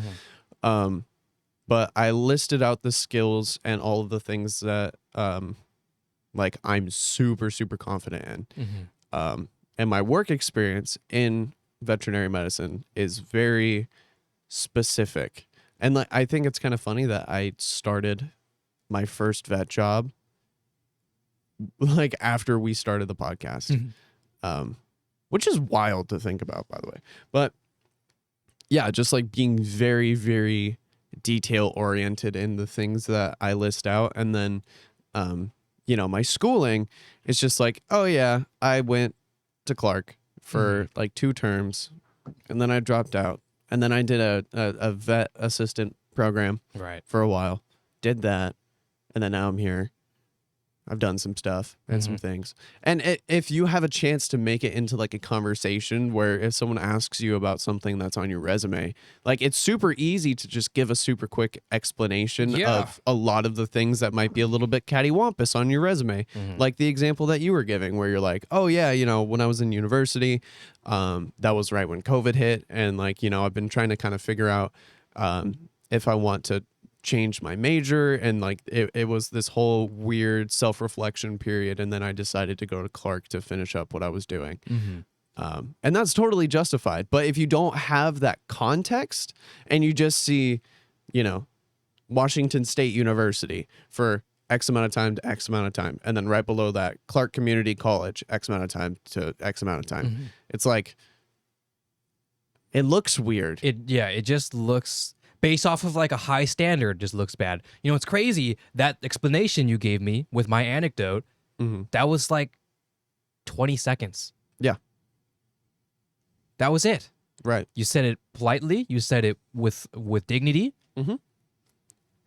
But I listed out the skills and all of the things that like I'm super, super confident in. And my work experience in veterinary medicine is very specific. And like, I think it's kind of funny that I started my first vet job like after we started the podcast, which is wild to think about, by the way. But yeah, just like being very, very detail oriented in the things that I list out. And then, you know, my schooling is just like, oh yeah, I went to Clark for like 2 terms and then I dropped out. And then I did a vet assistant program for a while, did that, and then now I'm here. I've done some stuff and some things. And if you have a chance to make it into like a conversation where if someone asks you about something that's on your resume, like it's super easy to just give a super quick explanation of a lot of the things that might be a little bit cattywampus on your resume. Like the example that you were giving where you're like, oh yeah, you know, when I was in university, that was right when COVID hit. And like, you know, I've been trying to kind of figure out if I want to change my major, and like it was this whole weird self-reflection period, and then I decided to go to Clark to finish up what I was doing. And that's totally justified. But if you don't have that context and you just see, you know, Washington State University for X amount of time to X amount of time, and then right below that Clark Community College X amount of time to X amount of time, it's like it looks weird. It just looks, based off of like a high standard, just looks bad. You know, it's crazy, that explanation you gave me with my anecdote, that was like 20 seconds. Yeah. That was it. Right. You said it politely. You said it with dignity.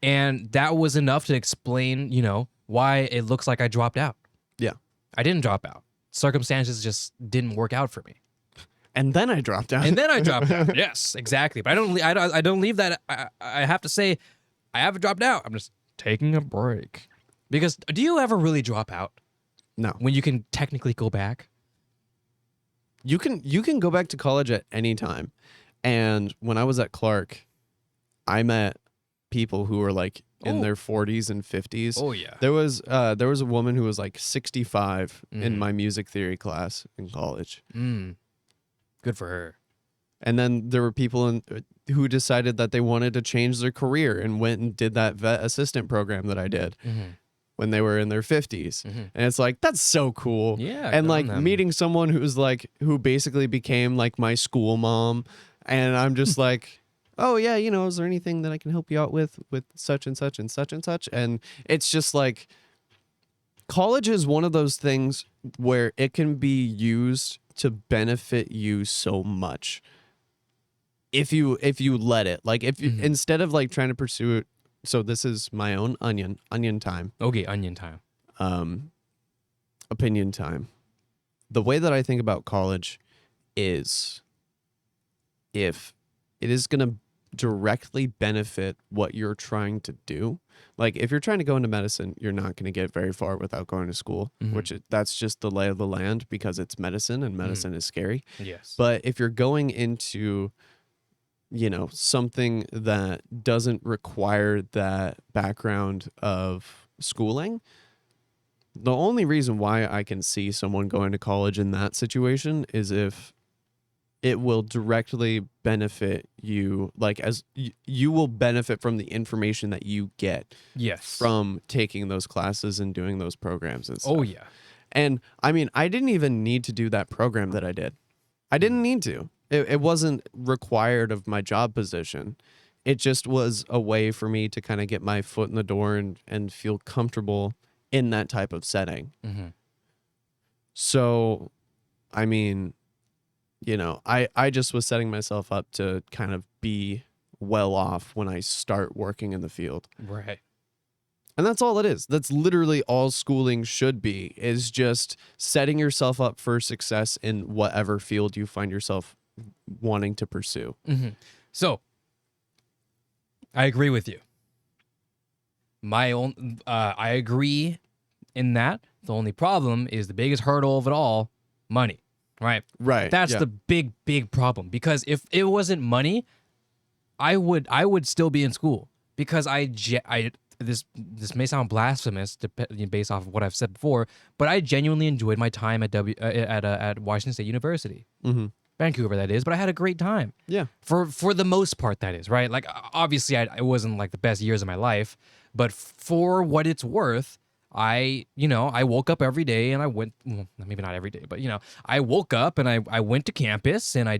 And that was enough to explain, you know, why it looks like I dropped out. Yeah. I didn't drop out. Circumstances just didn't work out for me. And then I dropped out. Yes, exactly. But I don't leave that. I have to say, I haven't dropped out. I'm just taking a break. Because do you ever really drop out? No. When you can technically go back? You can go back to college at any time. And when I was at Clark, I met people who were like in their 40s and 50s. Oh yeah. There was a woman who was like 65 in my music theory class in college. Good for her. And then there were people who decided that they wanted to change their career and went and did that vet assistant program that I did when they were in their 50s. And it's like, that's so cool. Yeah. And like meeting someone who basically became like my school mom. And I'm just like, oh yeah, you know, is there anything that I can help you out with such and such and such and such? And it's just like, college is one of those things where it can be used to benefit you so much if you let it. Like if you instead of like trying to pursue it. So this is my own onion time. Okay, onion time. opinion time. The way that I think about college is if it is going to directly benefit what you're trying to do. Like if you're trying to go into medicine, you're not going to get very far without going to school, that's just the lay of the land because it's medicine and medicine is scary. Yes. But if you're going into, something that doesn't require that background of schooling, the only reason why I can see someone going to college in that situation is if it will directly benefit you, like as you will benefit from the information that you get from taking those classes and doing those programs and stuff. Oh yeah. And I mean, I didn't even need to do that program that I did. I didn't need to. It wasn't required of my job position. It just was a way for me to kind of get my foot in the door and feel comfortable in that type of setting. So, I mean, I just was setting myself up to kind of be well off when I start working in the field. Right. And that's all it is. That's literally all schooling should be, is just setting yourself up for success in whatever field you find yourself wanting to pursue. So, I agree with you. I agree in that. The only problem is the biggest hurdle of it all, money. Right. That's the big problem. Because if it wasn't money, I would still be in school. Because this may sound blasphemous based off of what I've said before, but I genuinely enjoyed my time at Washington State University, Vancouver, that is. But I had a great time. Yeah. For the most part, that is right. Like obviously, it wasn't like the best years of my life, but for what it's worth. I woke up every day and I went, well, maybe not every day, but I woke up and I went to campus and I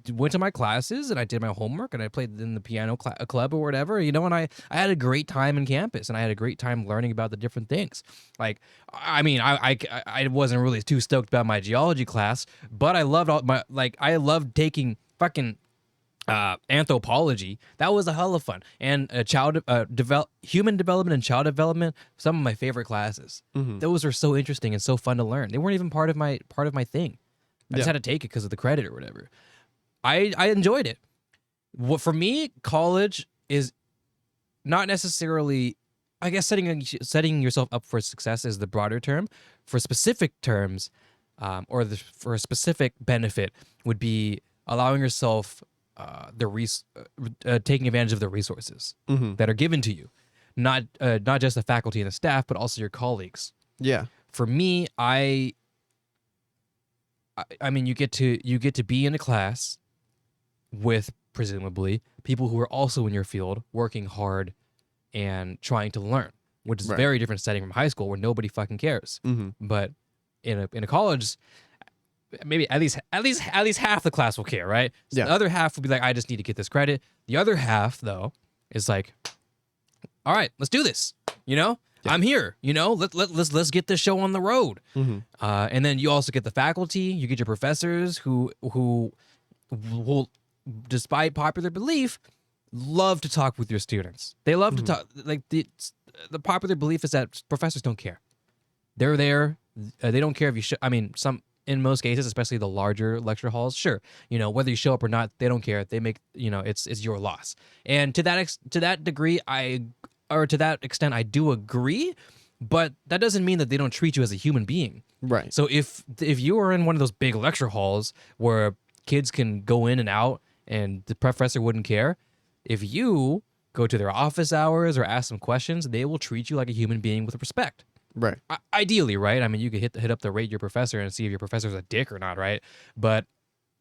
went to my classes and I did my homework and I played in the piano club or whatever, and I had a great time in campus and I had a great time learning about the different things. Like, I mean, I wasn't really too stoked about my geology class, but I loved taking fucking anthropology. That was a hell of fun. And human development and child development, some of my favorite classes. Those are so interesting and so fun to learn. They weren't even part of my thing. I just had to take it because of the credit or whatever. I enjoyed it. For me, college is not necessarily, I guess, setting yourself up for success is the broader term. For specific terms, for a specific benefit would be allowing yourself taking advantage of the resources that are given to you, not just the faculty and the staff, but also your colleagues. Yeah. For me, I mean, you get to be in a class with presumably people who are also in your field, working hard and trying to learn, which is a very different setting from high school where nobody fucking cares. But in a college, maybe at least half the class will care, right? So the other half will be like, I just need to get this credit. The other half, though, is like, all right, let's do this. I'm here. Let's get this show on the road. And then you also get the faculty. You get your professors who will, despite popular belief, love to talk with your students. They love to talk. Like the popular belief is that professors don't care. They're there. They don't care if you show. I mean, in most cases, especially the larger lecture halls, sure, whether you show up or not, they don't care. They make, it's your loss. And to that degree, to that extent, I do agree, but that doesn't mean that they don't treat you as a human being. Right. So if you are in one of those big lecture halls where kids can go in and out and the professor wouldn't care, if you go to their office hours or ask them questions, they will treat you like a human being with respect. Right. Ideally, right? I mean, you could hit up the rate your professor and see if your professor's a dick or not, right? But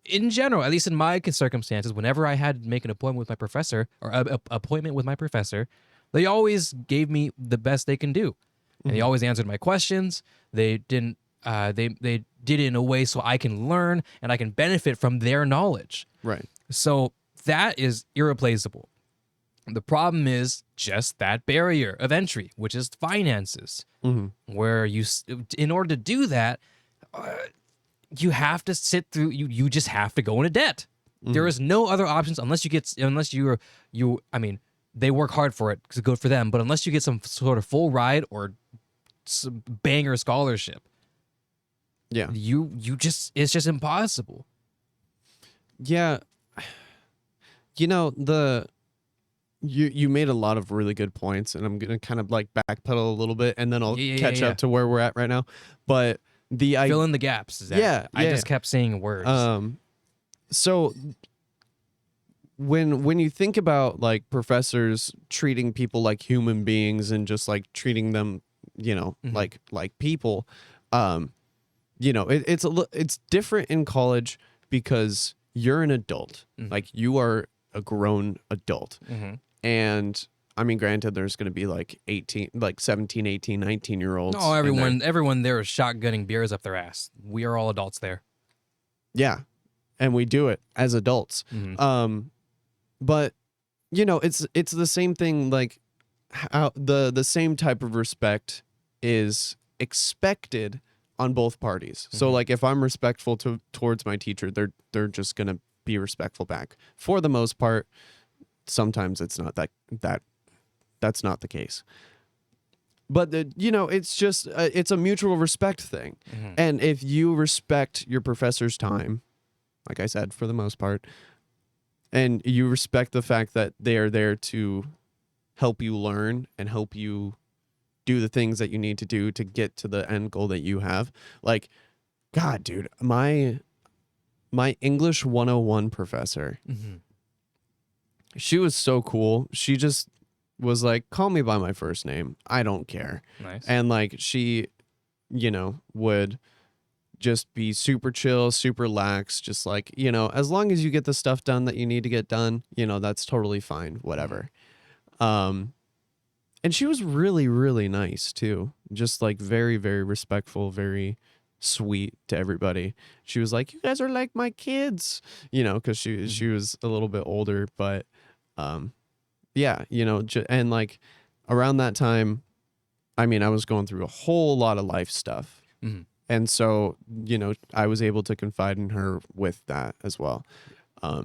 in general, at least in my circumstances, whenever I had to make an appointment with my professor or a appointment with my professor, they always gave me the best they can do, and they always answered my questions. They didn't. They did it in a way so I can learn and I can benefit from their knowledge. Right. So that is irreplaceable. The problem is just that barrier of entry, which is finances, where in order to do that, you have to sit through. You just have to go into debt. There is no other options unless you. I mean, they work hard for it. It's good for them, but unless you get some sort of full ride or some banger scholarship, Yeah. It's just impossible. Yeah. You know, you made a lot of really good points, and I'm gonna kind of like backpedal a little bit, and then I'll catch up to where we're at right now. But fill in the gaps. I just kept saying words. So when you think about like professors treating people like human beings and just like treating them, you know, like people, you know, it's different in college because you're an adult. Like you are a grown adult. And I mean, granted, there's going to be like 17, 18, 19-year-olds. No, everyone there is shotgunning beers up their ass. We are all adults there. Yeah. And we do it as adults. But you know, it's the same thing. Like how the same type of respect is expected on both parties. So like if I'm respectful towards my teacher, they're just going to be respectful back. For the most part, sometimes it's not that's not the case. But you know, it's just it's a mutual respect thing. And if you respect your professor's time, like I said, for the most part, and you respect the fact that they are there to help you learn and help you do the things that you need to do to get to the end goal that you have. Like, God, dude, my English 101 professor, she was so cool. She just was like, call me by my first name. I don't care. Nice. And like she, you know, would just be super chill, super lax, just like, you know, as long as you get the stuff done that you need to get done, you know, that's totally fine, whatever. And she was really, really nice too. Just like very, very respectful, very sweet to everybody. She was like, you guys are like my kids, you know, because she was a little bit older, but yeah, you know, and like around that time, I mean, I was going through a whole lot of life stuff. And so, you know, I was able to confide in her with that as well.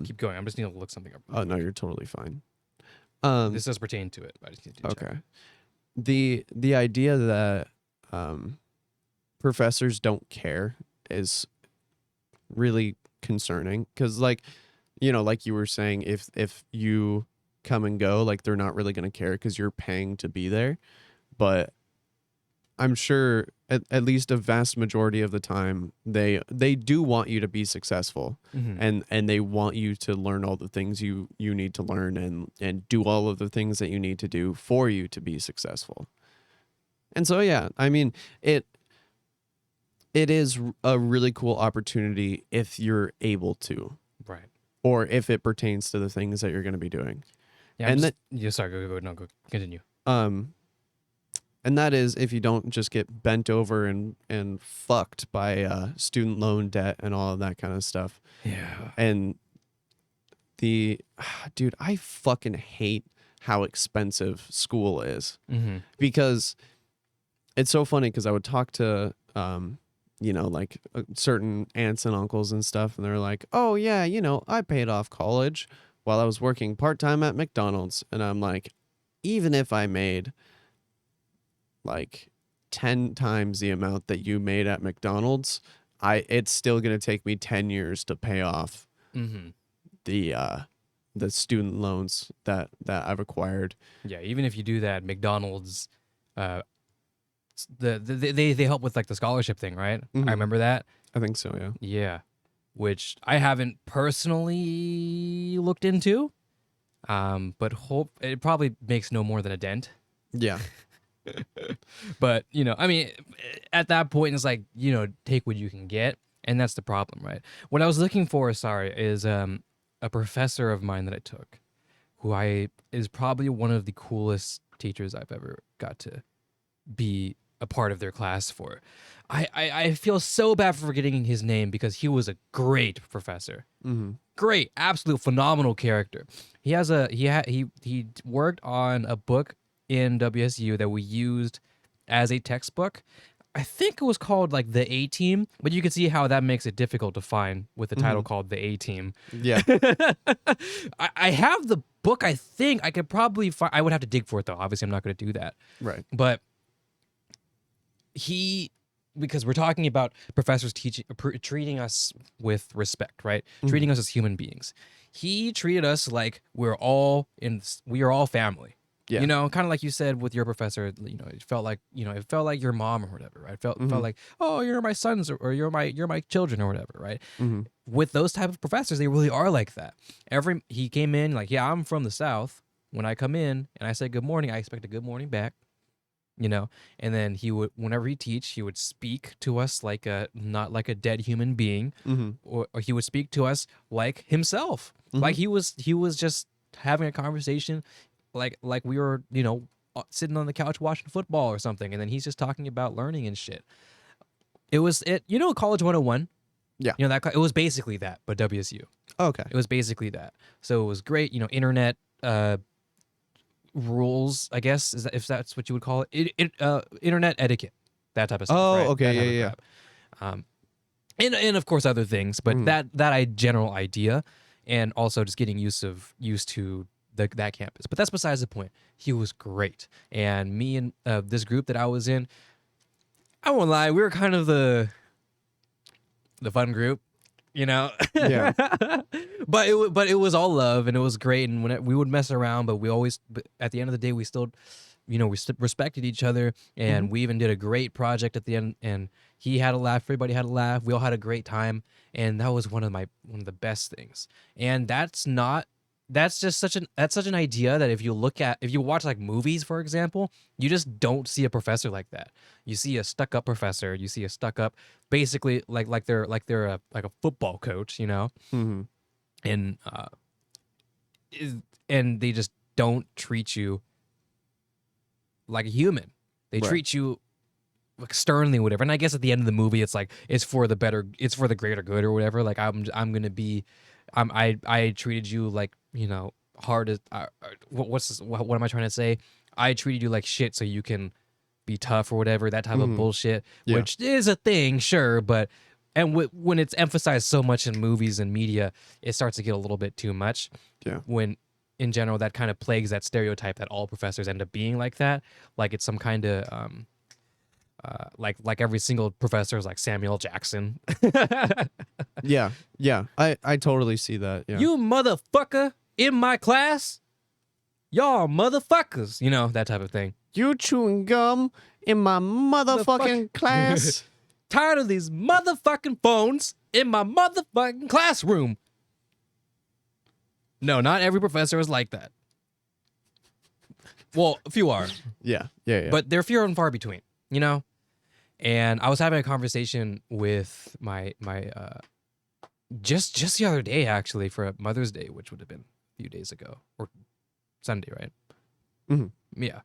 Keep going. I'm just need to look something up. Oh, no, you're totally fine. This does pertain to it, but I just need to check. Okay. The idea that professors don't care is really concerning because, like, you know, like you were saying, if you come and go, like they're not really going to care because you're paying to be there. But I'm sure at least a vast majority of the time they do want you to be successful, and they want you to learn all the things you need to learn and do all of the things that you need to do for you to be successful. And so yeah, I mean it is a really cool opportunity if you're able to, right? Or if it pertains to the things that you're going to be doing. Yeah, and sorry, go continue. And that is if you don't just get bent over and fucked by student loan debt and all of that kind of stuff. Yeah. And dude, I fucking hate how expensive school is. Because it's so funny because I would talk to, you know, like certain aunts and uncles and stuff. And they're like, oh yeah, you know, I paid off college while I was working part-time at McDonald's. And I'm like, even if I made like 10 times the amount that you made at McDonald's, it's still going to take me 10 years to pay off the student loans that I've acquired. Yeah, even if you do that, McDonald's, they help with like the scholarship thing, right? I remember that. I think so, yeah. Yeah, which I haven't personally looked into, but hope it probably makes no more than a dent. Yeah. But, you know, I mean, at that point, it's like, you know, take what you can get. And that's the problem, right? What I was looking for, is a professor of mine that I took who is probably one of the coolest teachers I've ever got to be a part of their class for. I feel so bad for forgetting his name because he was a great professor. Great, absolute phenomenal character. He worked on a book in WSU that we used as a textbook. I think it was called like the A-Team, but you can see how that makes it difficult to find with the title called the A-Team. Yeah. I have the book. I think I could probably find. I would have to dig for it though. Obviously, I'm not going to do that. Right. But he because we're talking about professors treating us with respect, right? Treating us as human beings. He treated us like we are all family. Yeah. You know, kind of like you said with your professor, you know, it felt like your mom or whatever, right? Felt like, oh, you're my sons or you're my children or whatever, right? With those type of professors, they really are like that. He came in like, yeah, I'm from the South. When I come in and I say good morning, I expect a good morning back, you know. And then he would, whenever he teach, he would speak to us like not like a dead human being, or he would speak to us like himself, like he was just having a conversation, like we were, you know, sitting on the couch watching football or something, and then he's just talking about learning and shit. You know, College 101. Yeah. You know, that it was basically that, but WSU. Okay. It was basically that. So it was great, you know, internet rules, I guess, if that's what you would call it. Internet etiquette, that type of stuff. Oh, right? okay, yeah. And of course other things, but that general idea, and also just getting used to that campus. But that's besides the point. He was great, and me and this group that I was in, I won't lie, we were kind of the fun group, you know. Yeah. but it was all love, and it was great, and we would mess around, but at the end of the day we still, you know, we respected each other, and we even did a great project at the end, and he had a laugh, everybody had a laugh, we all had a great time, and that was one of the best things. And that's such an idea that if you watch like movies, for example, you just don't see a professor like that. You see a stuck-up professor. You see a stuck-up, basically like they're a football coach, you know, and they just don't treat you like a human. They treat you like sternly, whatever. And I guess at the end of the movie, it's like it's for the greater good or whatever. Like I treated you like, you know, hard as what am I trying to say? I treated you like shit so you can be tough or whatever, that type of bullshit, which is a thing, sure, but when it's emphasized so much in movies and media, it starts to get a little bit too much. Yeah. When in general that kind of plagues that stereotype that all professors end up being like that, like it's some kind of like every single professor is like Samuel Jackson. Yeah. I totally see that. Yeah. You motherfucker in my class, y'all motherfuckers, you know, that type of thing. You chewing gum in my motherfucking class. Tired of these motherfucking phones in my motherfucking classroom. No, not every professor is like that. Well, a few are. Yeah. But they're few and far between, you know? And I was having a conversation with my just the other day, actually, for Mother's Day, which would have been a few days ago, or Sunday, right? Yeah.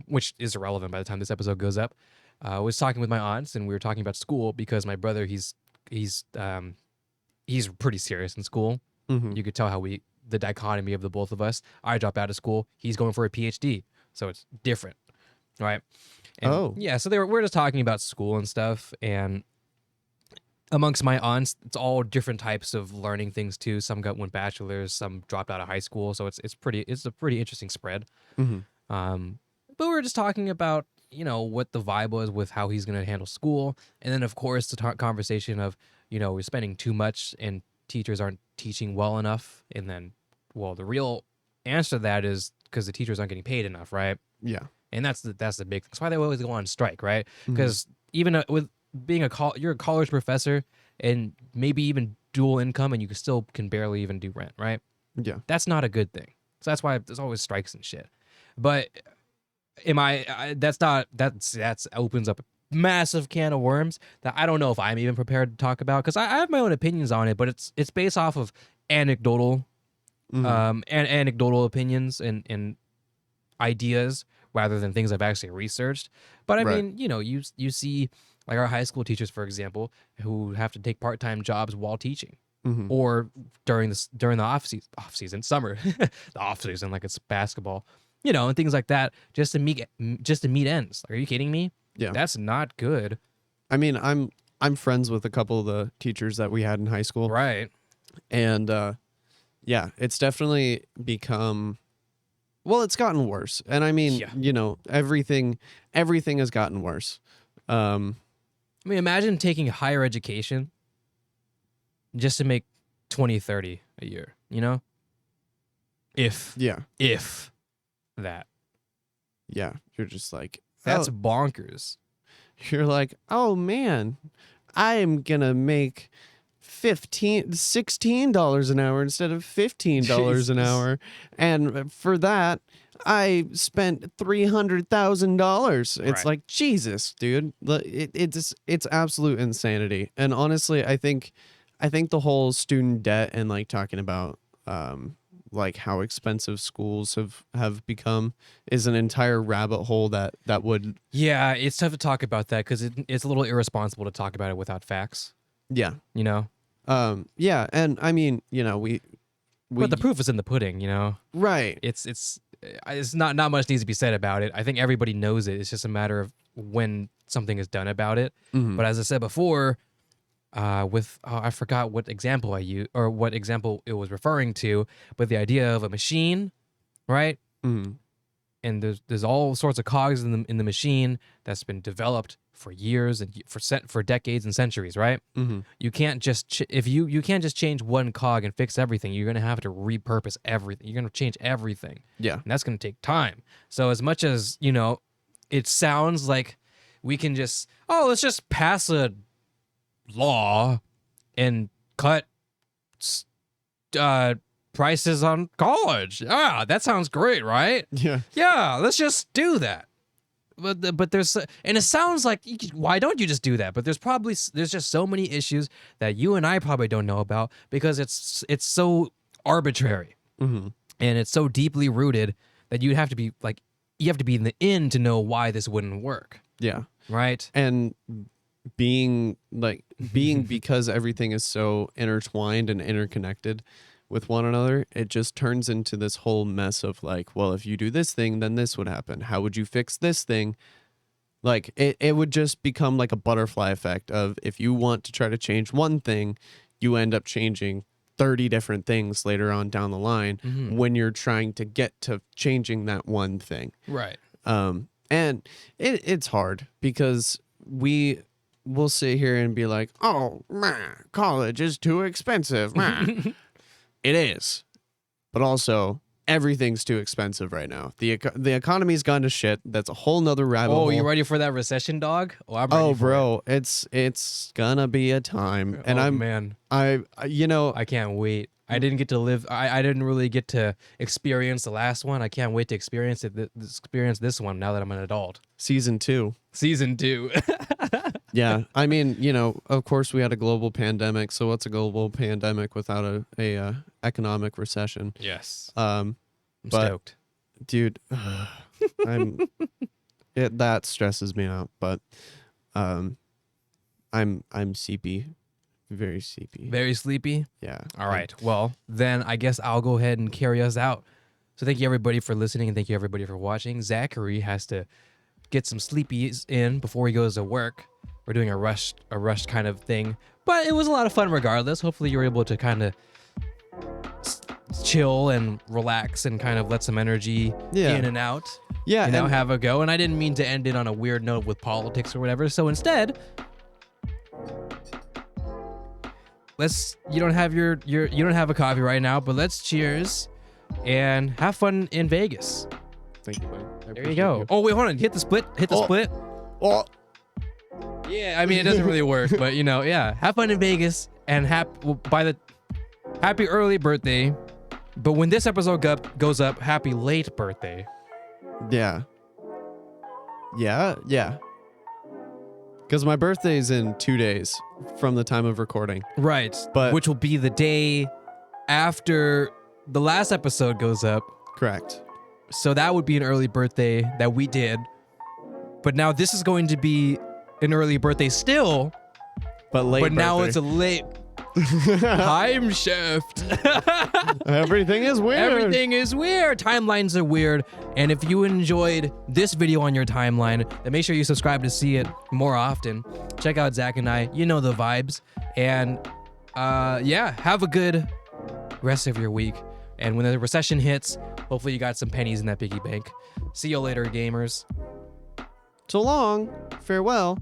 Which is irrelevant by the time this episode goes up. I was talking with my aunts, and we were talking about school because my brother, he's pretty serious in school. You could tell how the dichotomy of the both of us. I dropped out of school. He's going for a PhD, so it's different, right? And yeah. So we're just talking about school and stuff, and amongst my aunts, it's all different types of learning things too. Some went bachelors, some dropped out of high school, so it's a pretty interesting spread. But we're just talking about, you know, what the vibe was with how he's going to handle school, and then of course the conversation of, you know, we're spending too much and teachers aren't teaching well enough, and then, well, the real answer to that is because the teachers aren't getting paid enough, right? Yeah. And that's the big thing. That's why they always go on strike, right? Because even with being you're a college professor and maybe even dual income, and you can barely even do rent, right? Yeah. That's not a good thing. So that's why there's always strikes and shit. But that opens up a massive can of worms that I don't know if I'm even prepared to talk about, because I have my own opinions on it, but it's based off of anecdotal anecdotal opinions and ideas rather than things I've actually researched. But I mean, you know, you see like our high school teachers, for example, who have to take part-time jobs while teaching, or during the off season, summer, the off season, like it's basketball, you know, and things like that, just to meet ends. Like, are you kidding me? Yeah, that's not good. I mean, I'm friends with a couple of the teachers that we had in high school, right? And yeah, it's definitely become. Well, it's gotten worse. And I mean, you know, everything has gotten worse. I mean, imagine taking higher education just to make 20, 30 a year, you know? If Yeah. that. Yeah. You're just like, That's oh. bonkers. You're like, oh man, I am gonna make $16 an hour instead of $15 an hour, and for that I spent $300,000. It's Right. like, Jesus, dude, it's absolute insanity. And honestly, I think the whole student debt and like talking about like how expensive schools have become is an entire rabbit hole that would. Yeah, it's tough to talk about that because it's a little irresponsible to talk about it without facts, Yeah. you know? Yeah, and I mean, you know, we But the proof is in the pudding, you know? right. It's not much needs to be said about it. I think everybody knows it. It's just a matter of when something is done about it. Mhm. But as I said before, I forgot what example I used or what example it was referring to, but the idea of a machine, right? Mhm. And there's all sorts of cogs in the machine that's been developed for years and for decades and centuries, right? Mhm. You can't just you can't just change one cog and fix everything. You're gonna have to repurpose everything. You're gonna change everything, Yeah. and that's gonna take time. So as much as it sounds like we can just let's just pass a law and cut prices on college. Yeah, that sounds great, right? Yeah. Yeah, let's just do that. But there's and it sounds like why don't you just do that? But there's just so many issues that you and I probably don't know about because it's so arbitrary Mhm. and it's so deeply rooted that you have to be in the in to know why this wouldn't work, Yeah. right? And being because everything is so intertwined and interconnected with one another, it just turns into this whole mess of like, well, if you do this thing, then this would happen. How would you fix this thing? Like it would just become like a butterfly effect of if you want to try to change one thing, you end up changing 30 different things later on down the line when you're trying to get to changing that one thing. Right. And it's hard because we'll sit here and be like, oh, man, college is too expensive. Man. It is. But also, everything's too expensive right now. The economy's gone to shit. That's a whole nother rabbit hole. Oh, you ready for that recession, dog? Oh, I'm ready for bro, it's gonna be a time. And man. I can't wait. I didn't get to live. I didn't really get to experience the last one. I can't wait to experience this one now that I'm an adult. Season 2. Yeah, I mean, of course we had a global pandemic. So what's a global pandemic without a economic recession? Yes. I'm stoked, dude. That stresses me out. But I'm sleepy. Very sleepy. Very sleepy? Yeah. All right. Well, then I guess I'll go ahead and carry us out. So thank you everybody for listening and thank you everybody for watching. Zachary has to get some sleepies in before he goes to work. We're doing a rushed kind of thing. But it was a lot of fun regardless. Hopefully you were able to kind of chill and relax and kind of let some energy in and out. Yeah. And have a go. And I didn't mean to end it on a weird note with politics or whatever. So instead, you don't have you don't have a coffee right now, but let's cheers and have fun in Vegas. Thank you, buddy. There you go. Oh wait, hold on. Hit the split. Split. Oh. Yeah, I mean it doesn't really work, but yeah. Have fun in Vegas and happy early birthday. But when this episode goes up, happy late birthday. Yeah. Yeah. Because my birthday is in 2 days from the time of recording. Right. But which will be the day after the last episode goes up. Correct. So that would be an early birthday that we did. But now this is going to be an early birthday still. But late birthday. Now it's a late time shift. Everything is weird. Everything is weird. Timelines are weird. And if you enjoyed this video on your timeline, then make sure you subscribe to see it more often. Check out Zach and I. You know the vibes. And have a good rest of your week. And when the recession hits, hopefully you got some pennies in that piggy bank. See you later, gamers. So long. Farewell.